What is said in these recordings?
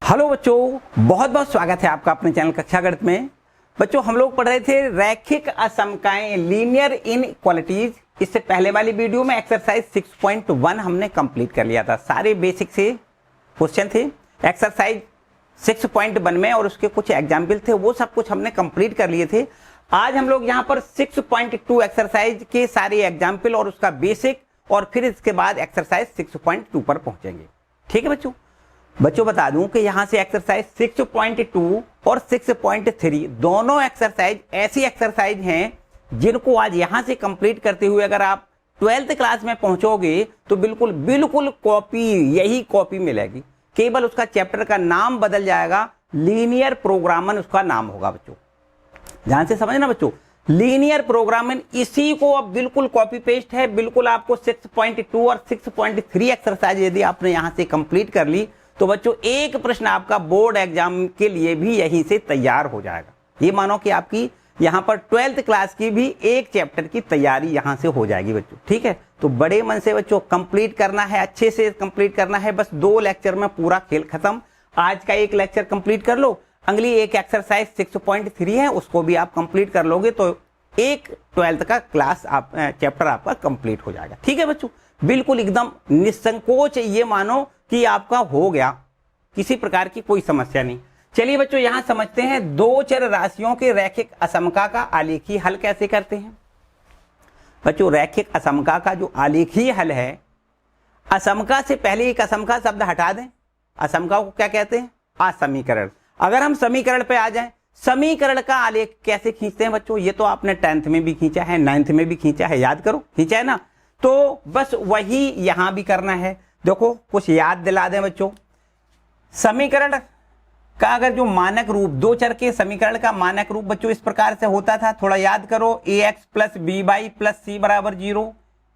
Hello बच्चों, बहुत बहुत स्वागत है आपका अपने चैनल कक्षा गणित में। बच्चों, हम लोग पढ़ रहे थे रैखिक असमकाएं, लीनियर इनइक्वालिटीज। इससे पहले वाली वीडियो में एक्सरसाइज 6.1 हमने कंप्लीट कर लिया था। सारे बेसिक से क्वेश्चन थे एक्सरसाइज 6.1 में और उसके कुछ एग्जाम्पल थे, वो सब कुछ हमने कंप्लीट कर लिए थे। आज हम लोग यहाँ पर 6.2 एक्सरसाइज के सारे एग्जाम्पल और उसका बेसिक और फिर इसके बाद एक्सरसाइज 6.2 पर पहुंचेंगे। ठीक है बच्चों, बता दूं कि यहां से एक्सरसाइज 6.2 और 6.3 दोनों एक्सरसाइज ऐसी एक्सरसाइज हैं जिनको आज यहां से कंप्लीट करते हुए अगर आप 12th क्लास में पहुंचोगे तो बिल्कुल कॉपी, यही कॉपी मिलेगी। केवल उसका चैप्टर का नाम बदल जाएगा, लीनियर प्रोग्रामन उसका नाम होगा। बच्चों ध्यान से समझना बच्चों, लीनियर प्रोग्रामिंग, इसी को अब बिल्कुल कॉपी पेस्ट है। बिल्कुल आपको 6.2 और 6.3 एक्सरसाइज यदि आपने यहां से कंप्लीट कर ली तो बच्चों एक प्रश्न आपका बोर्ड एग्जाम के लिए भी यहीं से तैयार हो जाएगा। ये मानो कि आपकी यहां पर 12th क्लास की भी एक चैप्टर की तैयारी यहां से हो जाएगी बच्चों। ठीक है, तो बड़े मन से बच्चों कंप्लीट करना है, अच्छे से कंप्लीट करना है। बस 2 लेक्चर में पूरा खेल खत्म। आज का एक लेक्चर कंप्लीट कर लो, अगली एक एक्सरसाइज 6.3 है उसको भी आप कंप्लीट कर लोगे तो एक 12th का क्लास आप चैप्टर आपका कंप्लीट हो जाएगा। ठीक है बच्चों, बिल्कुल एकदम निसंकोच ये मानो कि आपका हो गया, किसी प्रकार की कोई समस्या नहीं। चलिए बच्चों यहां समझते हैं दो चर राशियों के रैखिक असमका का आलेखी हल कैसे करते हैं। बच्चों रैखिक असमका का जो आलेखी हल है, असमका से पहले एक असमका शब्द हटा दें। असमका को क्या कहते हैं? असमीकरण। अगर हम समीकरण पे आ जाएं, समीकरण का आलेख कैसे खींचते हैं बच्चों? ये तो आपने 10th में भी खींचा है, 9th में भी खींचा है, याद करो, खींचा है ना। तो बस वही यहां भी करना है। देखो कुछ याद दिला दें बच्चों, समीकरण का अगर जो मानक रूप, दो चर के समीकरण का मानक रूप बच्चों इस प्रकार से होता था, थोड़ा याद करो, ax plus B Y plus C बराबर 0।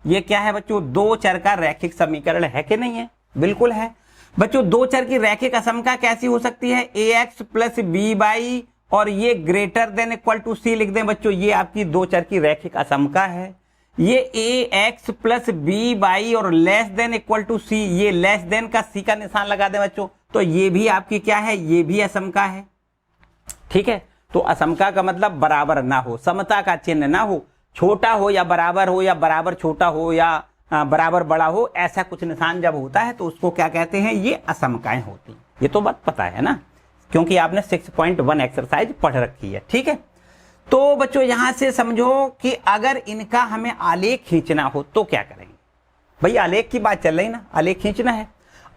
ये क्या है बच्चों? दो चर का रैखिक समीकरण है कि नहीं है? बिल्कुल है बच्चों। दो चर की रैखिक असमका कैसी हो सकती है? ax प्लस बी वाई और ये ग्रेटर देन इक्वल टू सी लिख दें बच्चों, ये आपकी दो चर की रैखिक असमका है। ये ax प्लस बी वाई और लेस देन इक्वल टू सी, ये लेस देन का सी का निशान लगा दें बच्चों, तो ये भी आपकी क्या है? ये भी असमका है। ठीक है, तो असमका का मतलब बराबर ना हो, समता का चिन्ह ना हो, छोटा हो या बराबर छोटा हो या बराबर बड़ा हो, ऐसा कुछ निशान जब होता है तो उसको क्या कहते हैं? ये असमकाएं होती हैं। ये तो बात पता है ना, क्योंकि आपने 6.1 एक्सरसाइज पढ़ रखी है। ठीक है, तो बच्चों यहां से समझो कि अगर इनका हमें आलेख खींचना हो तो क्या करेंगे। भाई आलेख की बात चल रही ना, आलेख खींचना है।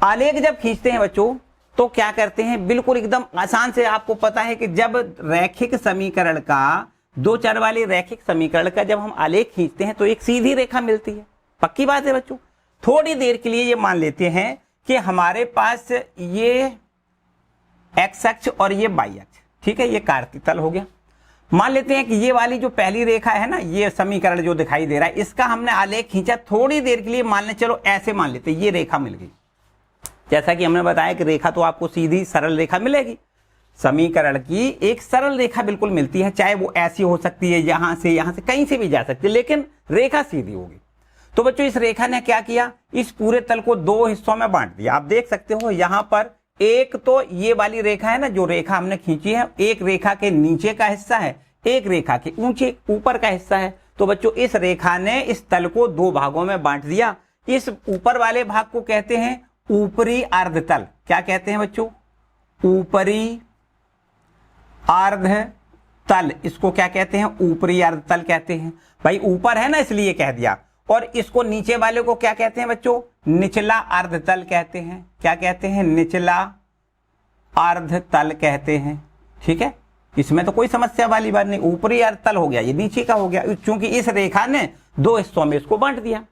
आलेख जब खींचते हैं बच्चों तो क्या करते हैं? बिल्कुल एकदम आसान से, आपको पता है कि जब रैखिक समीकरण का, दो चर वाले रैखिक समीकरण का जब हम आलेख खींचते हैं तो एक सीधी रेखा मिलती है। पक्की बात है बच्चों। थोड़ी देर के लिए ये मान लेते हैं कि हमारे पास ये एक्स अक्ष और ये वाई अक्ष, ठीक है, ये कार्तीय तल हो गया। मान लेते हैं कि ये वाली जो पहली रेखा है ना, ये समीकरण जो दिखाई दे रहा है, इसका हमने आलेख खींचा। थोड़ी देर के लिए मान ले, चलो ऐसे मान लेते हैं, ये रेखा मिल गई। जैसा कि हमने बताया कि रेखा तो आपको सीधी सरल रेखा मिलेगी, समीकरण की एक सरल रेखा बिल्कुल मिलती है, चाहे वो ऐसी हो सकती है, यहां से कहीं से भी जा सकती है, लेकिन रेखा सीधी होगी। तो बच्चों इस रेखा ने क्या किया? इस पूरे तल को दो हिस्सों में बांट दिया। आप देख सकते हो यहां पर एक तो ये वाली रेखा है ना, जो रेखा हमने खींची है, एक रेखा के नीचे का हिस्सा है, एक रेखा के ऊपर का हिस्सा है। तो बच्चों इस रेखा ने इस तल को दो भागों में बांट दिया। इस ऊपर वाले भाग को कहते हैं ऊपरी अर्धतल। क्या कहते हैं बच्चों? ऊपरी अर्धतल। इसको क्या कहते हैं? ऊपरी अर्धतल कहते हैं। भाई ऊपर है ना इसलिए कह दिया। और इसको नीचे वाले को क्या कहते हैं बच्चों? निचला अर्धतल कहते हैं। क्या कहते हैं? निचला अर्धतल कहते हैं। ठीक है, इसमें तो कोई समस्या वाली बात नहीं। ऊपरी अर्धतल हो गया, ये नीचे का हो गया, क्योंकि इस रेखा ने दो हिस्सों में इसको बांट दिया।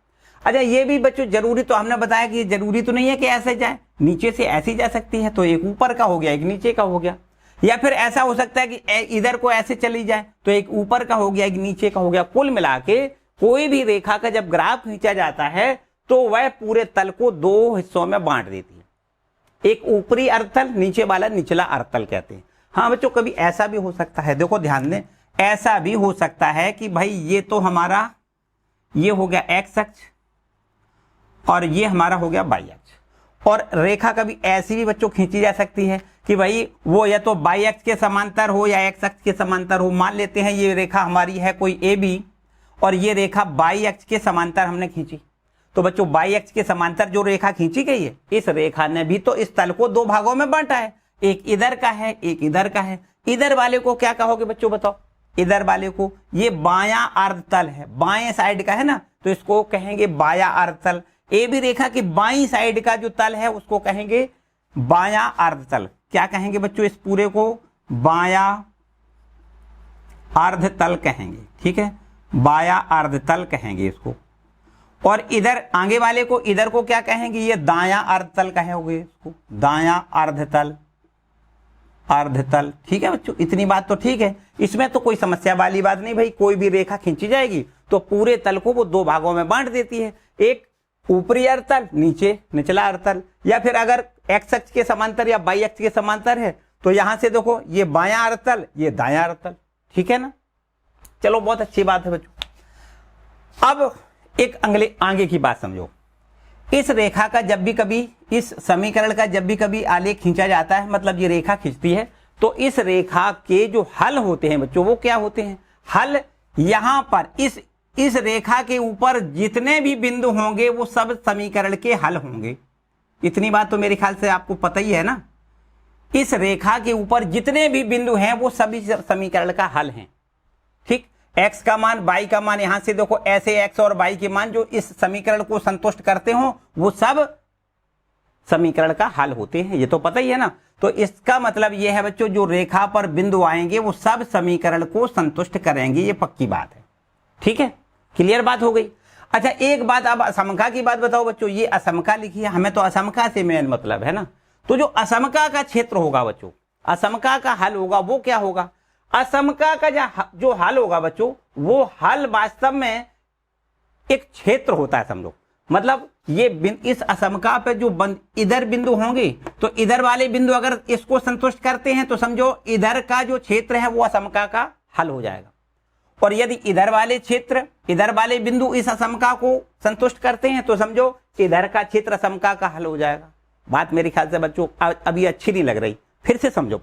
अच्छा, ये भी बच्चों जरूरी तो हमने बताया कि जरूरी तो नहीं है कि ऐसे जाए, नीचे से ऐसी जा सकती है, तो एक ऊपर का हो गया, एक नीचे का हो गया। या फिर ऐसा हो सकता है कि इधर को ऐसे चली जाए, तो एक ऊपर का हो गया, एक नीचे का हो गया। कुल मिला के कोई भी रेखा का जब ग्राफ खींचा जाता है तो वह पूरे तल को दो हिस्सों में बांट देती है। एक ऊपरी अर्धतल, नीचे वाला निचला अर्धतल कहते हैं। हाँ बच्चों, कभी ऐसा भी हो सकता है, देखो ध्यान दें, ऐसा भी हो सकता है कि भाई ये तो हमारा ये हो गया एक्स अक्ष और ये हमारा हो गया बाई अक्ष। और रेखा कभी ऐसी भी बच्चों खींची जा सकती है कि भाई वो या तो बाई अक्ष के समांतर हो या एक्स अक्ष के समांतर हो। मान लेते हैं ये रेखा हमारी है कोई ए बी और ये रेखा बाई अक्ष के समांतर हमने खींची, तो बच्चों बाई अक्ष के समांतर जो रेखा खींची गई है, इस रेखा ने भी तो इस तल को दो भागों में बांटा है, एक इधर का है एक इधर का है। इधर वाले को क्या कहोगे बच्चों बताओ? इधर वाले को ये बायां अर्ध तल है, बाएं साइड का है ना, तो इसको कहेंगे बायां अर्ध तल। ए भी रेखा की बाईं साइड का जो तल है उसको कहेंगे बायां अर्ध तल। क्या कहेंगे बच्चों? इस पूरे को बायां अर्ध तल कहेंगे, ठीक है, बायां अर्ध तल कहेंगे इसको। और इधर आगे वाले को, इधर को क्या कहेंगे? ये दायां अर्ध तल कहोगे इसको, दायां अर्ध तल, अर्ध तल। ठीक है बच्चों, इतनी बात तो ठीक है, इसमें तो कोई समस्या वाली बात नहीं भाई। कोई भी रेखा खींची जाएगी तो पूरे तल को वो दो भागों में बांट देती है, एक ऊपरी अर्ध तल, नीचे निचला अर्ध तल। या फिर अगर एक्स अक्ष के समांतर या वाई अक्ष के समांतर है तो यहां से देखो ये बायां अर्ध तल, ये दायां अर्ध तल, ठीक है ना। चलो बहुत अच्छी बात है बच्चों। अब एक आगे की बात समझो। इस रेखा का जब भी कभी, इस समीकरण का जब भी कभी आलेख खींचा जाता है, मतलब ये रेखा खींचती है, तो इस रेखा के जो हल होते हैं बच्चों वो क्या होते हैं? हल यहां पर इस रेखा के ऊपर जितने भी बिंदु होंगे वो सब समीकरण के हल होंगे। इतनी बात तो मेरे ख्याल से आपको पता ही है ना। इस रेखा के ऊपर जितने भी बिंदु हैं वो सभी समीकरण का हल हैं, ठीक। x का मान, y का मान, यहां से देखो ऐसे x और y के मान जो इस समीकरण को संतुष्ट करते हो वो सब समीकरण का हल होते हैं, ये तो पता ही है ना। तो इसका मतलब ये है बच्चों, जो रेखा पर बिंदु आएंगे वो सब समीकरण को संतुष्ट करेंगे, ये पक्की बात है, ठीक है। क्लियर बात हो गई। अच्छा एक बात, अब असमका की बात बताओ बच्चों। ये असमका लिखी है, हमें तो असमका से मेन मतलब है ना। तो जो असमका का क्षेत्र होगा बच्चों, असमका का हल होगा वो क्या होगा? असमका का जो हल होगा बच्चों, वो हल वास्तव में एक क्षेत्र होता है, समझो। मतलब ये इस असमका पे जो इधर बिंदु होंगे तो इधर वाले बिंदु अगर इसको संतुष्ट करते हैं तो समझो इधर का जो क्षेत्र है वो असमका का हल हो जाएगा। और यदि इधर वाले क्षेत्र, इधर वाले बिंदु इस असमका को संतुष्ट करते हैं तो समझो इधर का क्षेत्र असमका का हल हो जाएगा। बात मेरे ख्याल से बच्चों अभी अच्छी नहीं लग रही, फिर से समझो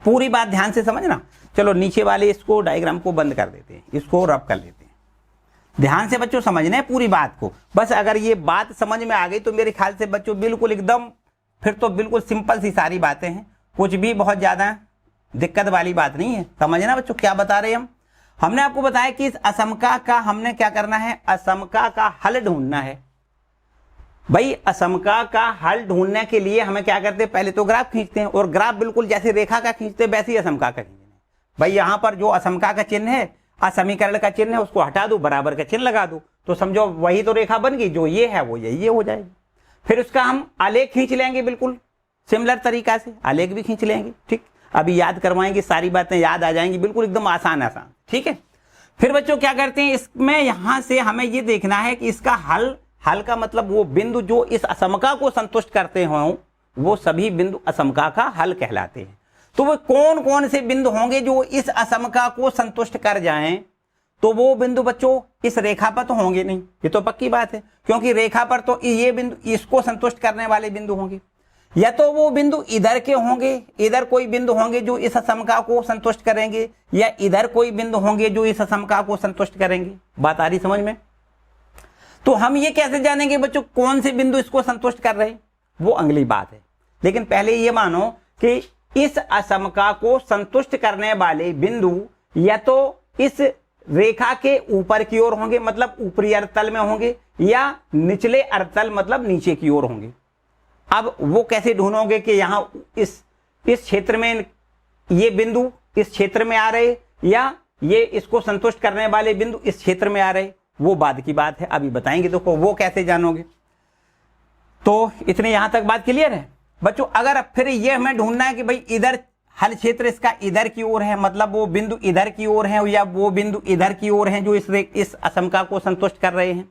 पूरी बात ध्यान से समझना। चलो नीचे वाले इसको डायग्राम को बंद कर देते हैं, इसको रब कर लेते हैं। ध्यान से बच्चों समझना है पूरी बात को। बस अगर ये बात समझ में आ गई तो मेरे ख्याल से बच्चों बिल्कुल एकदम, फिर तो बिल्कुल सिंपल सी सारी बातें हैं, कुछ भी बहुत ज्यादा दिक्कत वाली बात नहीं है। समझना बच्चों क्या बता रहे हैं हमने आपको बताया कि इस असमका का हमने क्या करना है? असमका का हल ढूंढना है। भाई असमका का हल ढूंढने के लिए हमें क्या करते हैं? पहले तो ग्राफ खींचते हैं, और ग्राफ बिल्कुल जैसे रेखा का खींचते हैं वैसे ही असमका का खींचना है। भाई यहां पर जो असमका का चिन्ह है, असमीकरण का चिन्ह है, उसको हटा दो, बराबर का चिन्ह लगा दो, तो समझो वही तो रेखा बन गई। जो ये है वो ये हो जाएगी। फिर उसका हम आलेख खींच लेंगे, बिल्कुल सिमिलर तरीका से आलेख भी खींच लेंगे, ठीक। अभी याद करवाएंगे, सारी बातें याद आ जाएंगी, बिल्कुल एकदम आसान, ठीक है। फिर बच्चों क्या करते हैं, इसमें यहां से हमें ये देखना है कि इसका हल का मतलब वो बिंदु जो इस असमका को संतुष्ट करते हो वो सभी बिंदु असमका का हल कहलाते हैं। तो वो कौन कौन से बिंदु होंगे जो इस असमका को संतुष्ट कर जाएं? तो वो बिंदु बच्चों इस रेखा पर तो होंगे नहीं, ये तो पक्की बात है, क्योंकि रेखा पर तो ये बिंदु इसको संतुष्ट करने वाले बिंदु होंगे। या तो वो बिंदु इधर के होंगे, इधर कोई बिंदु होंगे जो इस असमका को संतुष्ट करेंगे, या इधर कोई बिंदु होंगे जो इस असमका को संतुष्ट करेंगे। बात आ रही समझ में? तो हम ये कैसे जानेंगे बच्चों कौन से बिंदु इसको संतुष्ट कर रहे हैं? वो अगली बात है। लेकिन पहले ये मानो कि इस असमका को संतुष्ट करने वाले बिंदु या तो इस रेखा के ऊपर की ओर होंगे, मतलब ऊपरी अर्धतल में होंगे, या निचले अर्धतल मतलब नीचे की ओर होंगे। अब वो कैसे ढूंढोगे कि यहां इस क्षेत्र में ये बिंदु इस क्षेत्र में आ रहे, या ये इसको संतुष्ट करने वाले बिंदु इस क्षेत्र में आ रहे? वो बाद की बात है, अभी बताएंगे। देखो वो कैसे जानोगे। तो इतने यहां तक बात क्लियर है बच्चों। अगर फिर ये हमें ढूंढना है कि भाई इधर हल क्षेत्र इसका इधर की ओर है, मतलब वो बिंदु इधर की ओर है, या वो बिंदु इधर की ओर है जो इस असमका को संतुष्ट कर रहे हैं।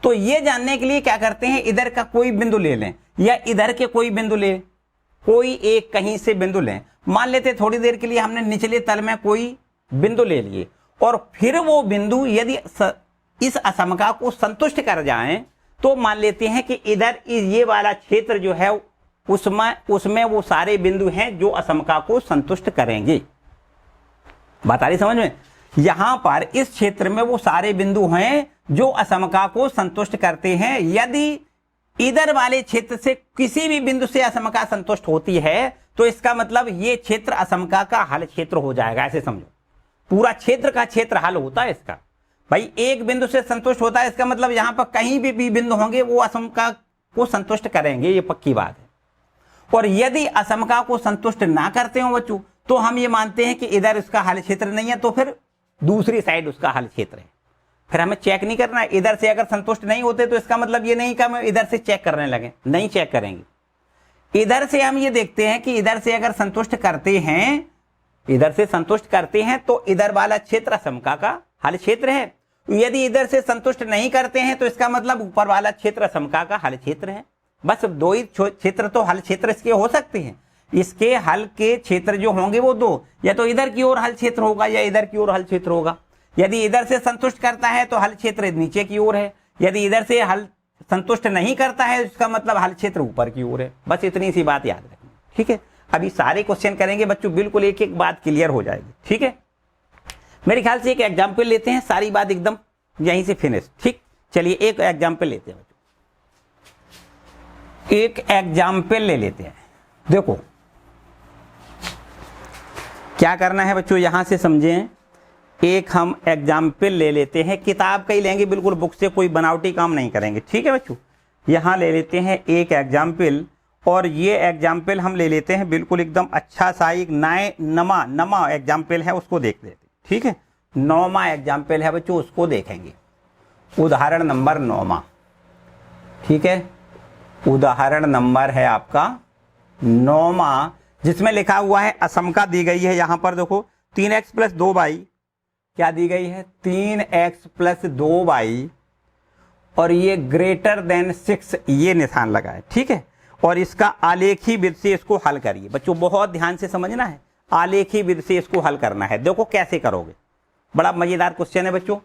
तो ये जानने के लिए क्या करते हैं, इधर का कोई बिंदु ले लें या इधर के कोई बिंदु ले, कोई एक कहीं से बिंदु लें। मान लेते थोड़ी देर के लिए हमने निचले तल में कोई बिंदु ले लिए, और फिर वो बिंदु यदि इस असमका को संतुष्ट कर जाएं तो मान लेते हैं कि इधर ये वाला क्षेत्र जो है उसमें वो सारे बिंदु हैं जो असमका को संतुष्ट करेंगे। बात आ रही समझ में? यहां पर इस क्षेत्र में वो सारे बिंदु हैं जो असमका को संतुष्ट करते हैं। यदि इधर वाले क्षेत्र से किसी भी बिंदु से असमका संतुष्ट होती है तो इसका मतलब ये क्षेत्र असमका का हल क्षेत्र हो जाएगा। ऐसे समझो, पूरा क्षेत्र का क्षेत्र हल होता है इसका। भाई एक बिंदु से संतुष्ट होता है, इसका मतलब यहां पर कहीं भी बिंदु होंगे वो असमका को संतुष्ट करेंगे, ये पक्की बात है। और यदि असमका को संतुष्ट ना करते हो बच्चों तो हम ये मानते हैं कि इधर उसका हल क्षेत्र नहीं है, तो फिर दूसरी साइड उसका हल क्षेत्र है। फिर हमें चेक नहीं करना है। इधर से अगर संतुष्ट नहीं होते तो इसका मतलब ये नहीं कि हम इधर से चेक करने लगे, नहीं चेक करेंगे। इधर से हम ये देखते हैं कि इधर से अगर संतुष्ट करते हैं, इधर से संतुष्ट करते हैं तो इधर वाला क्षेत्र असमका का हल क्षेत्र है। यदि इधर से संतुष्ट नहीं करते हैं तो इसका मतलब ऊपर वाला क्षेत्र असमका का हल क्षेत्र है। बस दो ही क्षेत्र तो हल क्षेत्र इसके हो सकते हैं। इसके हल के क्षेत्र जो होंगे वो दो, या तो इधर की ओर हल क्षेत्र होगा या इधर की ओर हल क्षेत्र होगा। यदि इधर से संतुष्ट करता है तो हल क्षेत्र नीचे की ओर है, यदि इधर से हल संतुष्ट नहीं करता है इसका मतलब हल क्षेत्र ऊपर की ओर है। बस इतनी सी बात याद रखनी, ठीक है। अभी सारे क्वेश्चन करेंगे बच्चों, बिल्कुल एक एक बात क्लियर हो जाएगी, ठीक है। मेरे ख्याल से एक एग्जाम्पल लेते हैं, सारी बात एकदम यहीं से फिनिश, ठीक। चलिए एक एग्जाम्पल लेते हैं बच्चों, एक एग्जाम्पल ले लेते हैं। देखो क्या करना है बच्चों, यहां से समझें। एक हम एग्जाम्पल ले लेते हैं, किताब का ही लेंगे, बिल्कुल बुक से कोई बनावटी काम नहीं करेंगे, ठीक है बच्चों। यहां ले लेते हैं एक एग्जाम्पल, और ये एग्जाम्पल हम ले लेते हैं बिल्कुल एकदम अच्छा सा एक नमा एग्जाम्पल है, उसको देख लेते हैं, ठीक है। 9वां एग्जाम्पल है बच्चों, उसको देखेंगे। उदाहरण नंबर 9वां, ठीक है। उदाहरण नंबर है आपका 9वां, जिसमें लिखा हुआ है असमका दी गई है। यहां पर देखो 3x + 2y क्या दी गई है, 3x + 2y, और ये > 6 ये निशान लगा है, ठीक है। और इसका आलेखी विधि से इसको हल करिए बच्चों, बहुत ध्यान से समझना है। आलेखी विधि से इसको हल करना है। देखो कैसे करोगे, बड़ा मजेदार क्वेश्चन है बच्चों।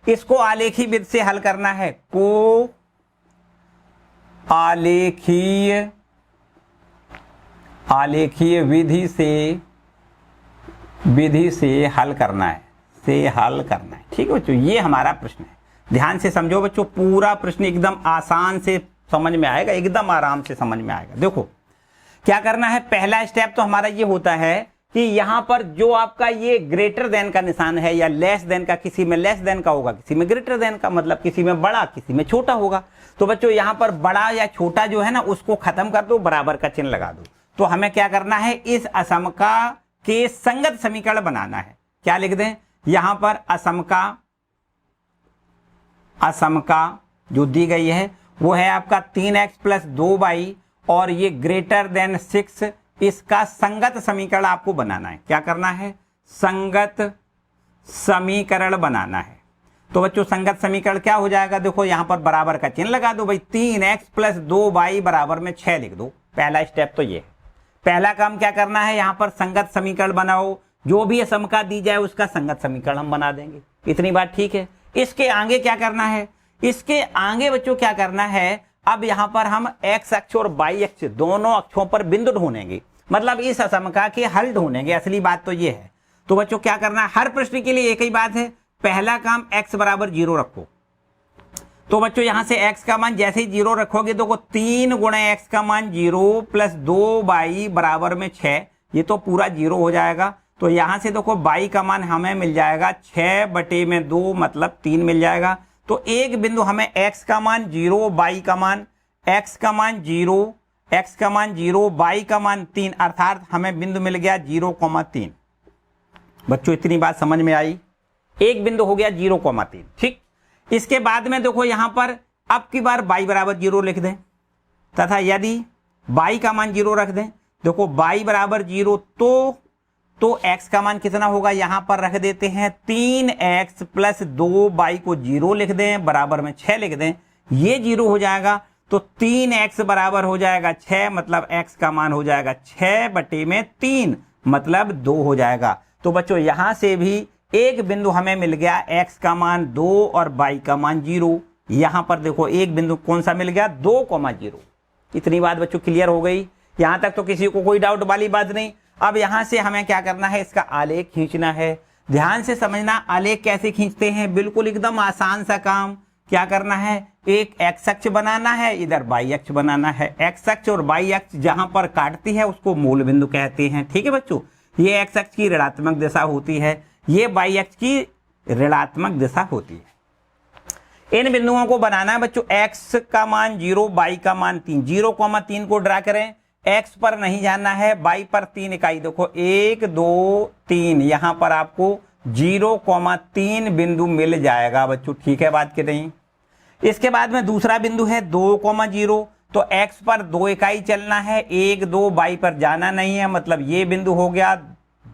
इसको आलेखी विधि से हल करना है, को आलेखीय विधि से हल करना है, ठीक है बच्चों। ये हमारा प्रश्न है, ध्यान से समझो बच्चों। पूरा प्रश्न एकदम आसान से समझ में आएगा, एकदम आराम से समझ में आएगा। देखो क्या करना है, पहला स्टेप तो हमारा ये होता है कि यहां पर जो आपका ये > का निशान है या <, का, किसी में <, का होगा, किसी में > का, मतलब किसी में बड़ा किसी में छोटा होगा। तो बच्चों यहां पर बड़ा या छोटा जो है ना उसको खत्म कर दो, बराबर का चिन्ह लगा दो। तो हमें क्या करना है, इस असमका के संगत समीकरण बनाना है। क्या लिख दें यहां पर, असमका जो दी गई है वो है आपका 3x + 2y, और ये > 6, इसका संगत समीकरण आपको बनाना है। क्या करना है, संगत समीकरण बनाना है। तो बच्चों संगत समीकरण क्या हो जाएगा, देखो यहां पर बराबर का चिन्ह लगा दो भाई, 3x + 2y = 6 लिख दो। पहला स्टेप तो ये है। पहला काम क्या करना है, यहां पर संगत समीकरण बनाओ, जो भी असमका दी जाए उसका संगत समीकरण हम बना देंगे। इतनी बात ठीक है। इसके आगे क्या करना है, इसके आगे बच्चों क्या करना है, अब यहां पर हम x अक्ष और y अक्ष दोनों अक्षों पर बिंदु ढूंढेंगे, मतलब इस असमका के हल ढूंढेंगे। असली बात तो ये है। तो बच्चों क्या करना है, हर प्रश्न के लिए एक ही बात है, पहला काम x = 0 रखो। तो बच्चों यहां से x का मान जैसे ही 0 रखोगे तो 3 × x का मान 0 + 2y = 6, ये तो पूरा 0 हो जाएगा। तो यहां से देखो y का मान हमें मिल जाएगा 6/2 मतलब 3 मिल जाएगा। तो एक बिंदु हमें x का मान 0, y का मान, x का मान 0, y का मान 3, अर्थात हमें बिंदु मिल गया 0,3। बच्चों इतनी बात समझ में आई, एक बिंदु हो गया 0,3, ठीक। इसके बाद में देखो यहां पर अब की बार y = 0 लिख दें, तथा यदि y का मान 0 रख दें, देखो y = 0 तो x का मान कितना होगा, यहां पर रख देते हैं 3x + 2y को 0 लिख दें, बराबर में 6 लिख दें, ये 0 हो जाएगा। तो 3x बराबर हो जाएगा 6, मतलब x का मान हो जाएगा 6/3 मतलब 2 हो जाएगा। तो बच्चों यहां से भी एक बिंदु हमें मिल गया, x का मान 2 और y का मान 0। यहां पर देखो एक बिंदु कौन सा मिल गया, 2,0। इतनी बात बच्चों क्लियर हो गई, यहां तक तो किसी को कोई डाउट वाली बात नहीं। अब यहां से हमें क्या करना है, इसका आलेख खींचना है। ध्यान से समझना, आलेख कैसे खींचते हैं, बिल्कुल एकदम आसान सा काम। क्या करना है, एक एक्स अक्ष बनाना है, इधर वाई अक्ष बनाना है। एक्स अक्ष और वाई अक्ष जहां पर काटती है उसको मूल बिंदु कहते हैं। ठीक है बच्चों, ये एक्स अक्ष की ऋणात्मक दिशा होती है, ये वाई अक्ष की ऋणात्मक दिशा होती है। इन बिंदुओं को बनाना है बच्चों, एक्स का मान 0, वाई का मान 3। 0,3 को ड्रा करें, एक्स पर नहीं जाना है, वाई पर 3 इकाई। देखो 1 2 3, यहां पर आपको 0,3 बिंदु मिल जाएगा बच्चों। ठीक है बात कि नहीं। इसके बाद में दूसरा बिंदु है 2,0, तो एक्स पर 2 इकाई चलना है, 1 2, वाई पर जाना नहीं है, मतलब ये बिंदु हो गया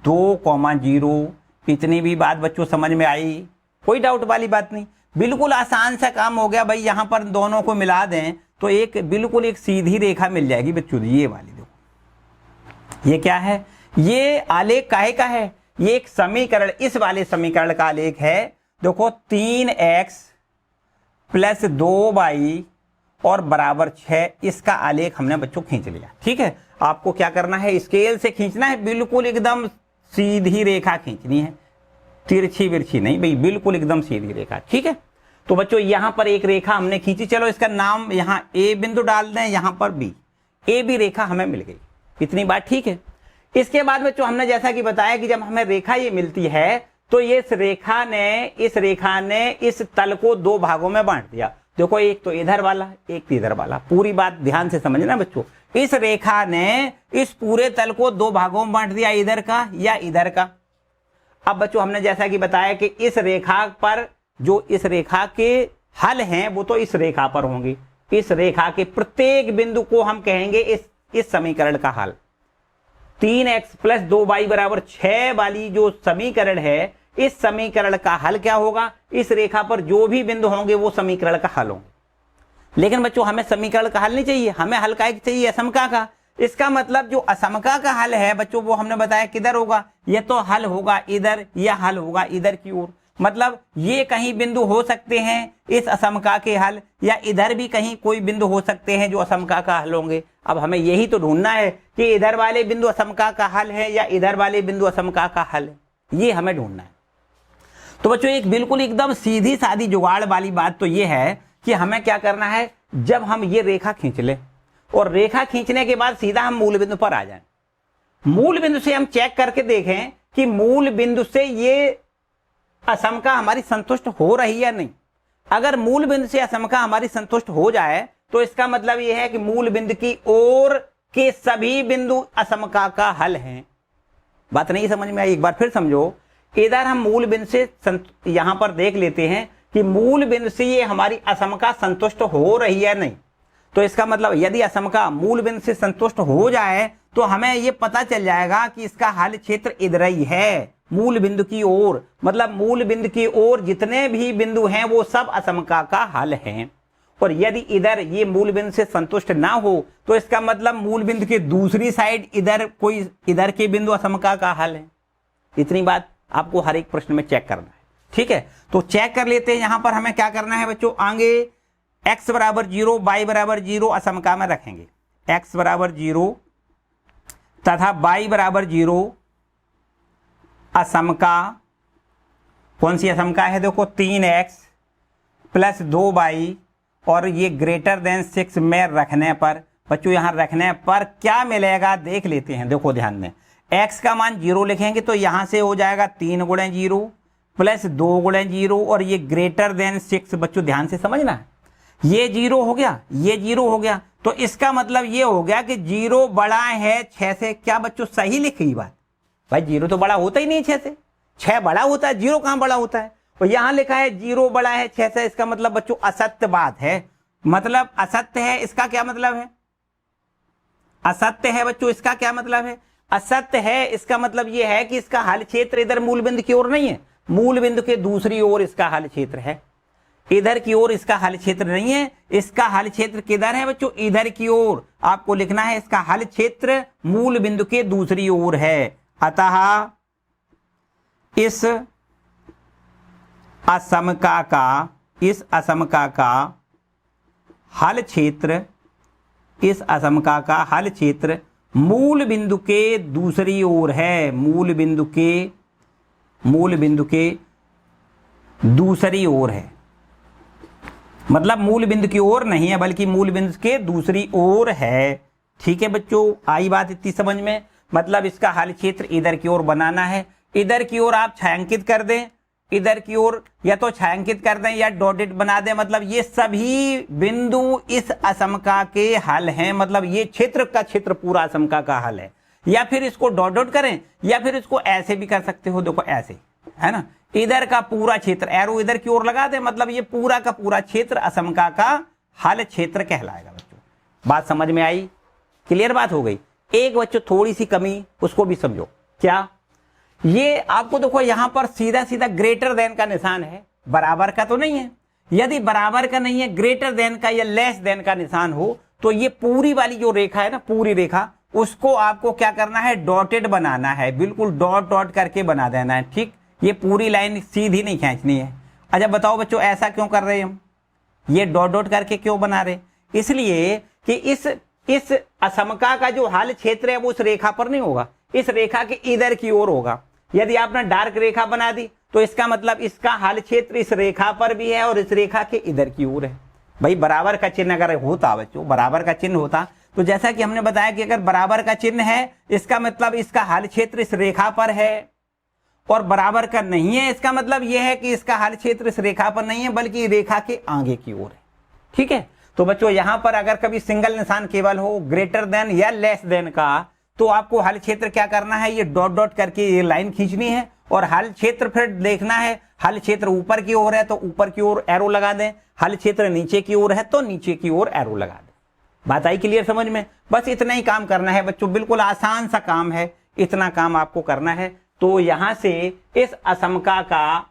2,0। इतनी भी बात बच्चों समझ में आई, कोई डाउट वाली बात नहीं, बिल्कुल आसान सा काम हो गया भाई। यहां पर दोनों को मिला दें तो एक बिल्कुल एक सीधी रेखा मिल जाएगी बच्चों। ये वाली देखो, ये क्या है, ये आलेख काहे का है, ये एक समीकरण, इस वाले समीकरण का आलेख है। देखो 3x + 2y और बराबर 6, इसका आलेख हमने बच्चों खींच लिया। ठीक है, आपको क्या करना है, स्केल से खींचना है, बिल्कुल एकदम सीधी रेखा खींचनी है, तिरछी बिरछी नहीं भाई, बिल्कुल एकदम सीधी रेखा। ठीक है, तो बच्चों यहां पर एक रेखा हमने खींची, चलो इसका नाम यहां ए बिंदु डाल दें, यहां पर बी, ए बी रेखा हमें मिल गई। इतनी बात ठीक है। इसके बाद बच्चों हमने जैसा कि बताया कि जब हमें रेखा ये मिलती है तो इस रेखा ने इस तल को 2 भागों में बांट दिया। देखो एक तो इधर वाला, एक इधर वाला, पूरी बात ध्यान से समझना बच्चों। इस रेखा ने इस पूरे तल को 2 भागों में बांट दिया, इधर का या इधर का। अब बच्चों हमने जैसा कि बताया कि इस रेखा पर जो इस रेखा के हल हैं वो तो इस रेखा पर होंगे। इस रेखा के प्रत्येक बिंदु को हम कहेंगे इस समीकरण का हल। 3x + 2y = 6 वाली जो समीकरण है, इस समीकरण का हल क्या होगा, इस रेखा पर जो भी बिंदु होंगे वो समीकरण का हल होंगे। लेकिन बच्चों हमें समीकरण का हल नहीं चाहिए, हमें हल का एक चाहिए, असमका का। इसका मतलब जो असमका का हल है बच्चों वो हमने बताया किधर होगा, ये तो हल होगा इधर, या हल होगा इधर की ओर। मतलब ये कहीं बिंदु हो सकते हैं इस असमका के हल, या इधर भी कहीं कोई बिंदु हो सकते हैं जो असमका का हल होंगे। अब हमें यही तो ढूंढना है कि इधर वाले बिंदु असमका का हल है या इधर वाले बिंदु असमका का हल है, ये हमें ढूंढना है। तो बच्चों एक बिल्कुल एकदम सीधी सादी जुगाड़ वाली बात तो ये है कि हमें क्या करना है, जब हम ये रेखा खींच ले और रेखा खींचने के बाद सीधा हम मूल बिंदु पर आ जाएं। मूल बिंदु से हम चेक करके देखें कि मूल बिंदु से ये असमका हमारी संतुष्ट हो रही या नहीं। अगर मूल बिंदु से असमका हमारी संतुष्ट हो जाए तो इसका मतलब यह है कि मूल बिंदु की ओर के सभी बिंदु असमका का हल हैं। बात नहीं समझ में आई, एक बार फिर समझो। इधर हम मूल बिंदु से यहां पर देख लेते हैं कि मूल बिंदु से ये हमारी असमका संतुष्ट हो रही है नहीं। तो इसका मतलब यदि असमका मूल बिंदु से संतुष्ट हो जाए तो हमें ये पता चल जाएगा कि इसका हल क्षेत्र इधर ही है, मूल बिंदु की ओर। मतलब मूल बिंदु की ओर जितने भी बिंदु हैं वो सब असमका का हल हैं। और यदि इधर ये मूल बिंदु से संतुष्ट ना हो तो इसका मतलब मूल बिंदु के दूसरी साइड इधर कोई इधर के बिंदु असमका का हल है। इतनी बात आपको हर एक प्रश्न में चेक करना है। ठीक है, तो चेक कर लेते हैं। यहां पर हमें क्या करना है बच्चों, आगे x = 0 y = 0 असमका में रखेंगे। x = 0 तथा y = 0 असमका, कौन सी असमका है, देखो 3x + 2y और ये >6 में रखने पर बच्चों, यहां रखने पर क्या मिलेगा देख लेते हैं। देखो ध्यान दें, x का मान 0 लिखेंगे तो यहां से हो जाएगा 3 × 0 + 2 × 0 और ये >6। बच्चों ध्यान से समझना है, ये 0 हो गया, ये 0 हो गया, तो इसका मतलब ये हो गया कि 0 बड़ा है 6 से। क्या बच्चों सही लिखी बात, भाई 0 तो बड़ा होता ही नहीं 6 से, 6 बड़ा होता है, 0 कहां बड़ा होता है। और यहां लिखा है 0 बड़ा है 6 से, इसका मतलब बच्चों असत्य बात है, मतलब असत्य है। इसका क्या मतलब है, असत्य है बच्चों, इसका क्या मतलब है, असत्य है। इसका मतलब यह है कि इसका हल क्षेत्र इधर मूल बिंदु की ओर नहीं है, मूल बिंदु के दूसरी ओर इसका हल क्षेत्र है, इधर की ओर इसका हल क्षेत्र नहीं है। इसका हल क्षेत्र किधर है बच्चों, इधर की ओर। आपको लिखना है इसका हल क्षेत्र मूल बिंदु के दूसरी ओर है। अतः इस असमका का इस असमका का हल क्षेत्र, इस असमका का हल क्षेत्र मूल बिंदु के दूसरी ओर है, मूल बिंदु के दूसरी ओर है, मतलब मूल बिंदु की ओर नहीं है बल्कि मूल बिंदु के दूसरी ओर है। ठीक है बच्चों, आई बात इतनी समझ में। मतलब इसका हल क्षेत्र इधर की ओर बनाना है, इधर की ओर आप छायांकित कर दें, इधर की ओर या तो छायांकित कर दें या डॉटेड बना दें। मतलब ये सभी बिंदु इस असमका के हल हैं, मतलब ये क्षेत्र का क्षेत्र पूरा असमका का हल है। या फिर इसको डॉट डॉट करें या फिर इसको ऐसे भी कर सकते हो, देखो ऐसे, है ना, इधर का पूरा क्षेत्र, एरो इधर की ओर लगा दे, मतलब ये पूरा का पूरा क्षेत्र असमका का हल क्षेत्र कहलाएगा। बच्चों बात समझ में आई? क्लियर बात हो गई? एक बच्चों थोड़ी सी कमी, उसको भी समझो। क्या? ये आपको देखो यहां पर सीधा सीधा ग्रेटर देन का निशान है, बराबर का तो नहीं है। यदि बराबर का नहीं है, ग्रेटर देन का या लेस देन का निशान हो, तो ये पूरी वाली जो रेखा है ना, पूरी रेखा, उसको आपको क्या करना है, डॉटेड बनाना है, बिल्कुल डॉट डॉट करके बना देना है। ठीक, ये पूरी लाइन सीधी नहीं खींचनी है। अच्छा बताओ बच्चों, ऐसा क्यों कर रहे हैं हम, ये डॉट डॉट करके क्यों बना रहे? इसलिए कि इस असमका का जो हल क्षेत्र है वो उस रेखा पर नहीं होगा, इस रेखा के इधर की ओर होगा। यदि आपने डार्क रेखा बना दी तो इसका मतलब इसका हल क्षेत्र इस रेखा पर भी है और इस रेखा के इधर की ओर है। भाई बराबर का चिन्ह अगर होता बच्चों, बराबर का चिन्ह होता तो जैसा कि हमने बताया कि अगर बराबर का चिन्ह है इसका मतलब इसका हल क्षेत्र इस रेखा पर है, और बराबर का नहीं है इसका मतलब यह है कि इसका हल क्षेत्र इस रेखा पर नहीं है बल्कि रेखा के आगे की ओर है। ठीक है, तो बच्चों यहां पर अगर कभी सिंगल निशान केवल हो, ग्रेटर देन या लेस देन का, तो आपको हल क्षेत्र क्या करना है, ये डॉट डॉट करके ये लाइन खींचनी है और हल क्षेत्र फिर देखना है। हल क्षेत्र ऊपर की ओर है तो ऊपर की ओर एरो लगा दें, हल क्षेत्र नीचे की ओर है तो नीचे की ओर एरो लगा दें। बात आई क्लियर समझ में? बस इतना ही काम करना है बच्चों, बिल्कुल आसान सा काम है, इतना काम आपको करना है। तो यहां से इस असमका का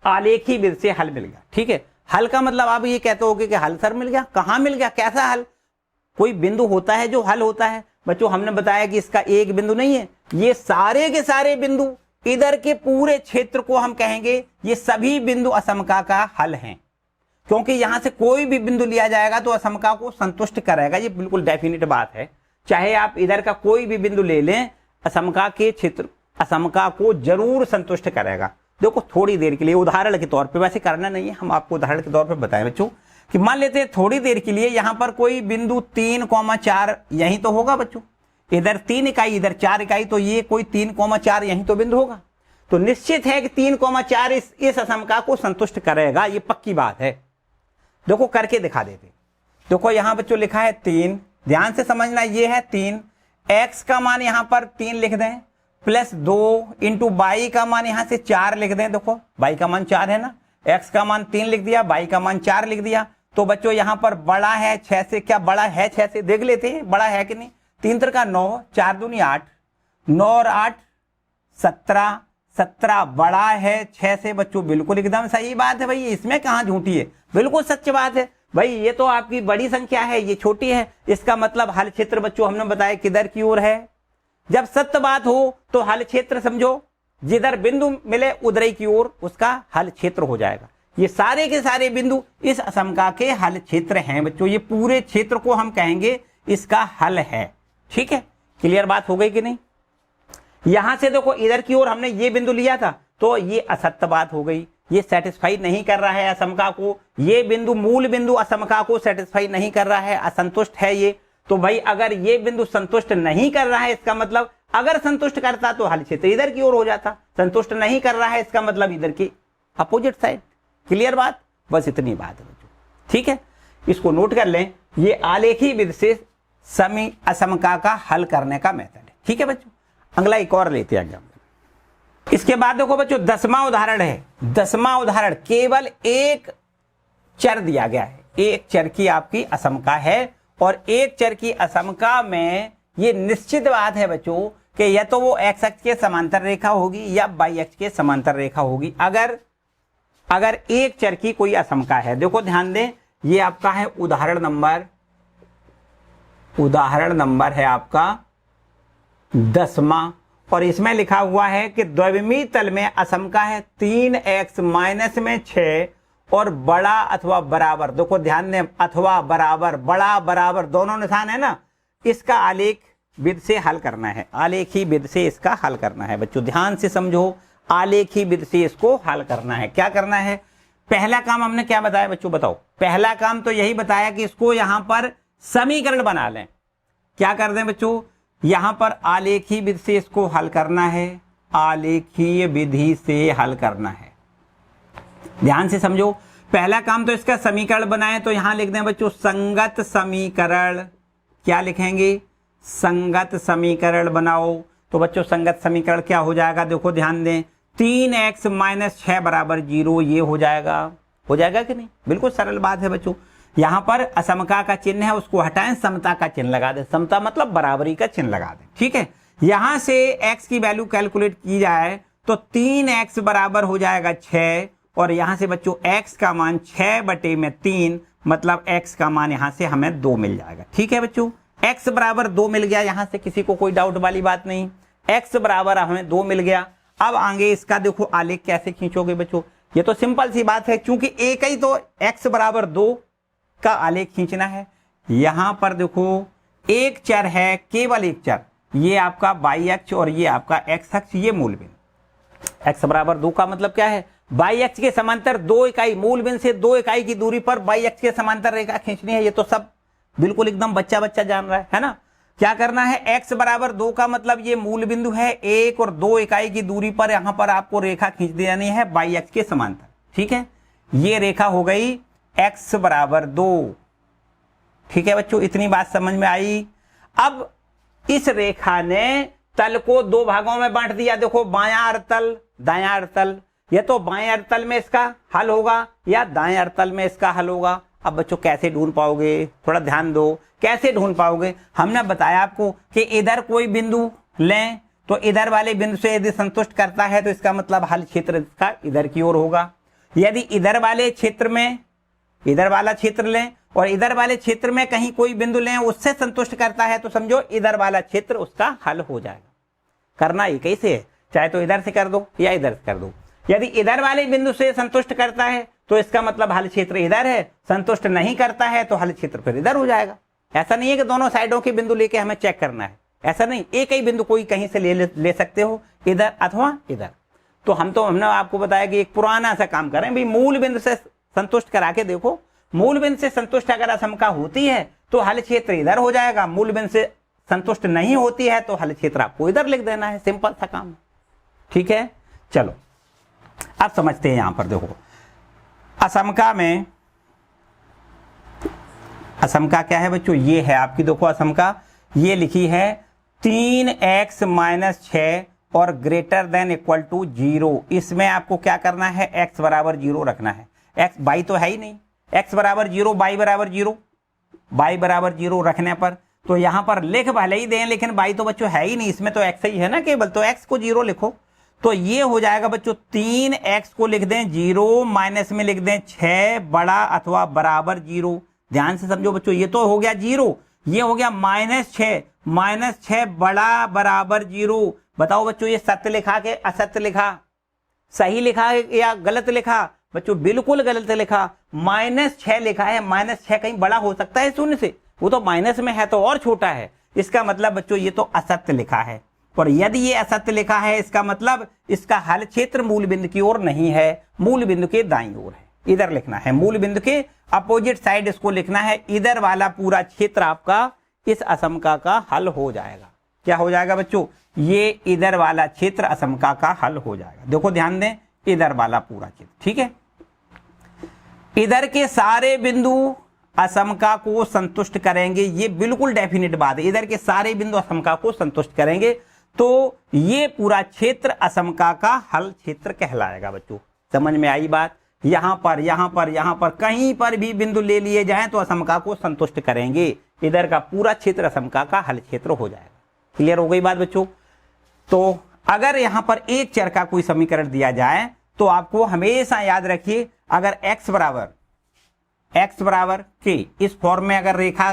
आलेखी विधि से हल मिल गया। ठीक है, हल का मतलब आप ये कहते होगे कि हल सर मिल गया, कहां मिल गया, कैसा हल? कोई बिंदु होता है जो हल होता है बच्चों, हमने बताया कि इसका एक बिंदु नहीं है, ये सारे के सारे बिंदु, इधर के पूरे क्षेत्र को हम कहेंगे ये सभी बिंदु असमका का हल हैं, क्योंकि यहां से कोई भी बिंदु लिया जाएगा तो असमका को संतुष्ट करेगा। ये बिल्कुल डेफिनेट बात है, चाहे आप इधर का कोई भी बिंदु ले लें, असमका के क्षेत्र असमका को जरूर संतुष्ट करेगा। देखो थोड़ी देर के लिए उदाहरण के तौर पे, वैसे करना नहीं है, हम आपको उदाहरण के तौर पे बताएं बच्चों कि मान लेते हैं थोड़ी देर के लिए यहां पर कोई बिंदु 3,4 यहीं तो होगा बच्चों, इधर 3 इकाई इधर 4 इकाई, तो ये कोई 3,4 यहीं तो बिंदु होगा। तो निश्चित है कि 3,4 इस असमका को संतुष्ट करेगा, ये पक्की बात है। देखो करके दिखा देते। देखो यहां बच्चों लिखा है 3, ध्यान से समझना, ये है 3, x का मान यहां पर 3 लिख दें, प्लस 2 इंटू y का मान यहां से 4 लिख दें। देखो y का मान 4 है ना, x का मान 3 लिख दिया, y का मान 4 लिख दिया। तो बच्चों यहां पर बड़ा है 6 से, क्या बड़ा है 6 से? देख लेते हैं बड़ा है कि नहीं। 3 3 का 9, 4 दूनी 8, 9 और 8 17, 17 बड़ा है 6 से। बच्चों बिल्कुल एकदम सही बात है भाई, इसमें कहां झूठी है, बिल्कुल सच्ची बात है भाई। ये तो आपकी बड़ी संख्या है, ये छोटी है, इसका मतलब हल क्षेत्र बच्चों हमने बताया किधर की ओर है। जब सत्य बात हो तो हल क्षेत्र समझो जिधर बिंदु मिले उधर की ओर उसका हल क्षेत्र हो जाएगा। ये सारे के सारे बिंदु इस असमका के हल क्षेत्र हैं बच्चों, ये पूरे क्षेत्र को हम कहेंगे इसका हल है। ठीक है, क्लियर बात हो गई कि नहीं? यहां से देखो इधर की ओर हमने ये बिंदु लिया था तो ये असत्य बात हो गई, ये सेटिस्फाई नहीं कर रहा है असमका को, ये बिंदु मूल बिंदु असमका को सेटिस्फाई नहीं कर रहा है, असंतुष्ट है ये। तो भाई अगर ये बिंदु संतुष्ट नहीं कर रहा है, इसका मतलब अगर संतुष्ट करता तो हल क्षेत्र इधर की ओर हो जाता, संतुष्ट नहीं कर रहा है इसका मतलब इधर की अपोजिट साइड। क्लियर बात? बस इतनी बात है बच्चों। ठीक है, इसको नोट कर लें, ये आलेखी विधि से समी असमका का हल करने का मेथड है। ठीक है बच्चों, अगला एक और लेते हैं एग्जाम्पल। इसके बाद देखो बच्चों 10वां उदाहरण है। 10वां उदाहरण केवल एक चर दिया गया है, एक चर की आपकी असमका है और एक चर की असमका में ये निश्चित बात है बच्चों कि या तो वो एक्स अक्ष के समांतर रेखा होगी या वाई अक्ष के समांतर रेखा होगी। अगर एक चर की कोई असमका है, देखो ध्यान दें, ये आपका है उदाहरण नंबर है आपका 10वां, और इसमें लिखा हुआ है कि द्विविमीय तल में असमका है 3x - में 6 और बड़ा अथवा बराबर, देखो ध्यान दें, अथवा बराबर, बड़ा बराबर दोनों निशान है ना, इसका आलेख विधि से हल करना है, आलेखी विधि से इसका हल करना है। बच्चों ध्यान से समझो, आलेखी विधि से इसको हल करना है। क्या करना है? पहला काम हमने क्या बताया बच्चों, बताओ। पहला काम तो यही बताया कि इसको यहां पर समीकरण बना लें। क्या कर दें बच्चों, यहां पर आलेखी विधि से इसको हल करना है, आलेखीय विधि से हल करना है। ध्यान से समझो, पहला काम तो इसका समीकरण बनाए, तो यहां लिख दें बच्चों संगत समीकरण। क्या लिखेंगे? संगत समीकरण बनाओ। तो बच्चों संगत समीकरण क्या हो जाएगा, देखो ध्यान दें, 3x - 6 = 0, ये हो जाएगा कि नहीं? बिल्कुल सरल बात है बच्चों। यहां पर असमता का चिन्ह है, उसको हटाएं, समता का चिन्ह लगा दें। समता मतलब बराबरी का चिन्ह लगा दें, ठीक है। यहां से x की वैल्यू कैलकुलेट की जाए तो 3x बराबर हो जाएगा 6, और यहां से बच्चों x का मान 6/3, मतलब x का मान यहां से हमें 2 मिल जाएगा। ठीक है बच्चों, x बराबर 2 मिल गया, यहां से किसी को कोई डाउट वाली बात नहीं, x बराबर हमें 2 मिल गया। अब आगे इसका देखो आलेख कैसे खींचोगे बच्चों, ये तो सिंपल सी बात है, क्योंकि एक ही तो x बराबर 2 का आलेख खींचना है। यहां पर देखो एक चर है, केवल एक चर, ये आपका y अक्ष और ये आपका x अक्ष, ये मूल बिंदु। x बराबर 2 का मतलब क्या है, y अक्ष के समांतर 2 इकाई, मूल बिंदु से 2 इकाई की दूरी पर y अक्ष के समांतर रेखा खींचनी है। ये तो सब बिल्कुल एकदम बच्चा बच्चा जान रहा है ना। क्या करना है, x बराबर 2 का मतलब ये मूल बिंदु है, 1 और 2 इकाई की दूरी पर यहां पर आपको रेखा खींच देनी है y अक्ष के समांतर। ठीक है, ये रेखा हो गई x बराबर 2। ठीक है बच्चों, इतनी बात समझ में आई। अब इस रेखा ने तल को 2 भागों में बांट दिया। देखो बायां अर्थतल, दायां अर्थतल, ये तो बाएं अर्थतल में इसका हल होगा या दाएं अर्थतल में इसका हल होगा। अब बच्चों कैसे ढूंढ पाओगे, थोड़ा ध्यान दो, कैसे ढूंढ पाओगे। हमने बताया आपको कि इधर कोई बिंदु लें तो इधर वाले बिंदु से यदि संतुष्ट करता है तो इसका मतलब हल क्षेत्र इसका इधर की ओर होगा। यदि इधर वाले क्षेत्र में इधर वाला क्षेत्र लें और इधर वाले क्षेत्र में कहीं कोई बिंदु लें, उससे संतुष्ट करता है तो समझो इधर वाला क्षेत्र उसका हल हो जाएगा। करना एक ही से है, चाहे तो इधर से कर दो या इधर से कर दो। यदि इधर वाले बिंदु से संतुष्ट करता है तो इसका मतलब हल क्षेत्र इधर है, संतुष्ट नहीं करता है तो हल क्षेत्र फिर इधर हो जाएगा। ऐसा नहीं है कि दोनों साइडों के बिंदु लेके हमें चेक करना है, ऐसा नहीं, एक ही बिंदु कोई कहीं से ले सकते हो, इधर अथवा इधर। तो हमने आपको बताया कि एक पुराना सा काम करें भाई, मूल बिंदु से संतुष्ट करा के देखो। मूल बिंदु से संतुष्ट अगर असमता होती है तो हल क्षेत्र इधर हो जाएगा, मूल बिंदु से संतुष्ट नहीं होती है तो हल क्षेत्र आपको इधर लिख देना है, सिंपल सा काम। ठीक है, चलो अब समझते हैं। यहां पर देखो असमता में, असमता क्या है बच्चों, ये है आपकी, देखो असमता ये लिखी है 3x - 6 और ग्रेटर देन इक्वल टू 0। इसमें आपको क्या करना है, x बराबर 0 रखना है। x y तो है ही नहीं, x बराबर 0, y बराबर 0, y बराबर 0 रखने पर तो यहां पर लिख भले ही दें, लेकिन y तो बच्चों है ही नहीं, इसमें तो x ही है ना केवल, तो x को 0 लिखो। तो ये हो जाएगा बच्चों 3x को लिख दें 0, माइनस में लिख दें 6 बड़ा अथवा बराबर 0। ध्यान से समझो बच्चों, ये तो हो गया 0, ये हो गया -6 बड़ा बराबर 0। बताओ बच्चों ये सत्य लिखा के असत्य लिखा, सही लिखा या गलत लिखा? बच्चों बिल्कुल गलत लिखा, -6 लिखा है। -6 कहीं बड़ा हो सकता है शून्य से? वो तो माइनस में है तो और छोटा है। इसका मतलब बच्चों ये तो असत्य लिखा है, और यदि ये असत्य लिखा है इसका मतलब इसका हल क्षेत्र मूल बिंदु की ओर नहीं है, मूल बिंदु के दाईं ओर है। इधर लिखना है, मूल बिंदु के अपोजिट साइड इसको लिखना है। इधर वाला पूरा क्षेत्र आपका इस असमता का हल हो जाएगा। क्या हो जाएगा बच्चों, ये इधर वाला क्षेत्र असमता का हल हो जाएगा। देखो ध्यान दें, इधर वाला पूरा क्षेत्र, ठीक है। इधर के सारे बिंदु असमता को संतुष्ट करेंगे, ये बिल्कुल डेफिनेट बात है। इधर के सारे बिंदु असमता को संतुष्ट करेंगे तो ये पूरा क्षेत्र असमता का हल क्षेत्र कहलाएगा। बच्चों समझ में आई बात? यहां पर कहीं पर भी बिंदु ले लिए जाएं तो असमता को संतुष्ट करेंगे, इधर का पूरा क्षेत्र असमता का हल क्षेत्र हो जाएगा। क्लियर हो गई बात बच्चों? तो अगर यहां पर एक चर का कोई समीकरण दिया जाए तो आपको हमेशा याद रखिए, अगर x बराबर के इस फॉर्म में अगर रेखा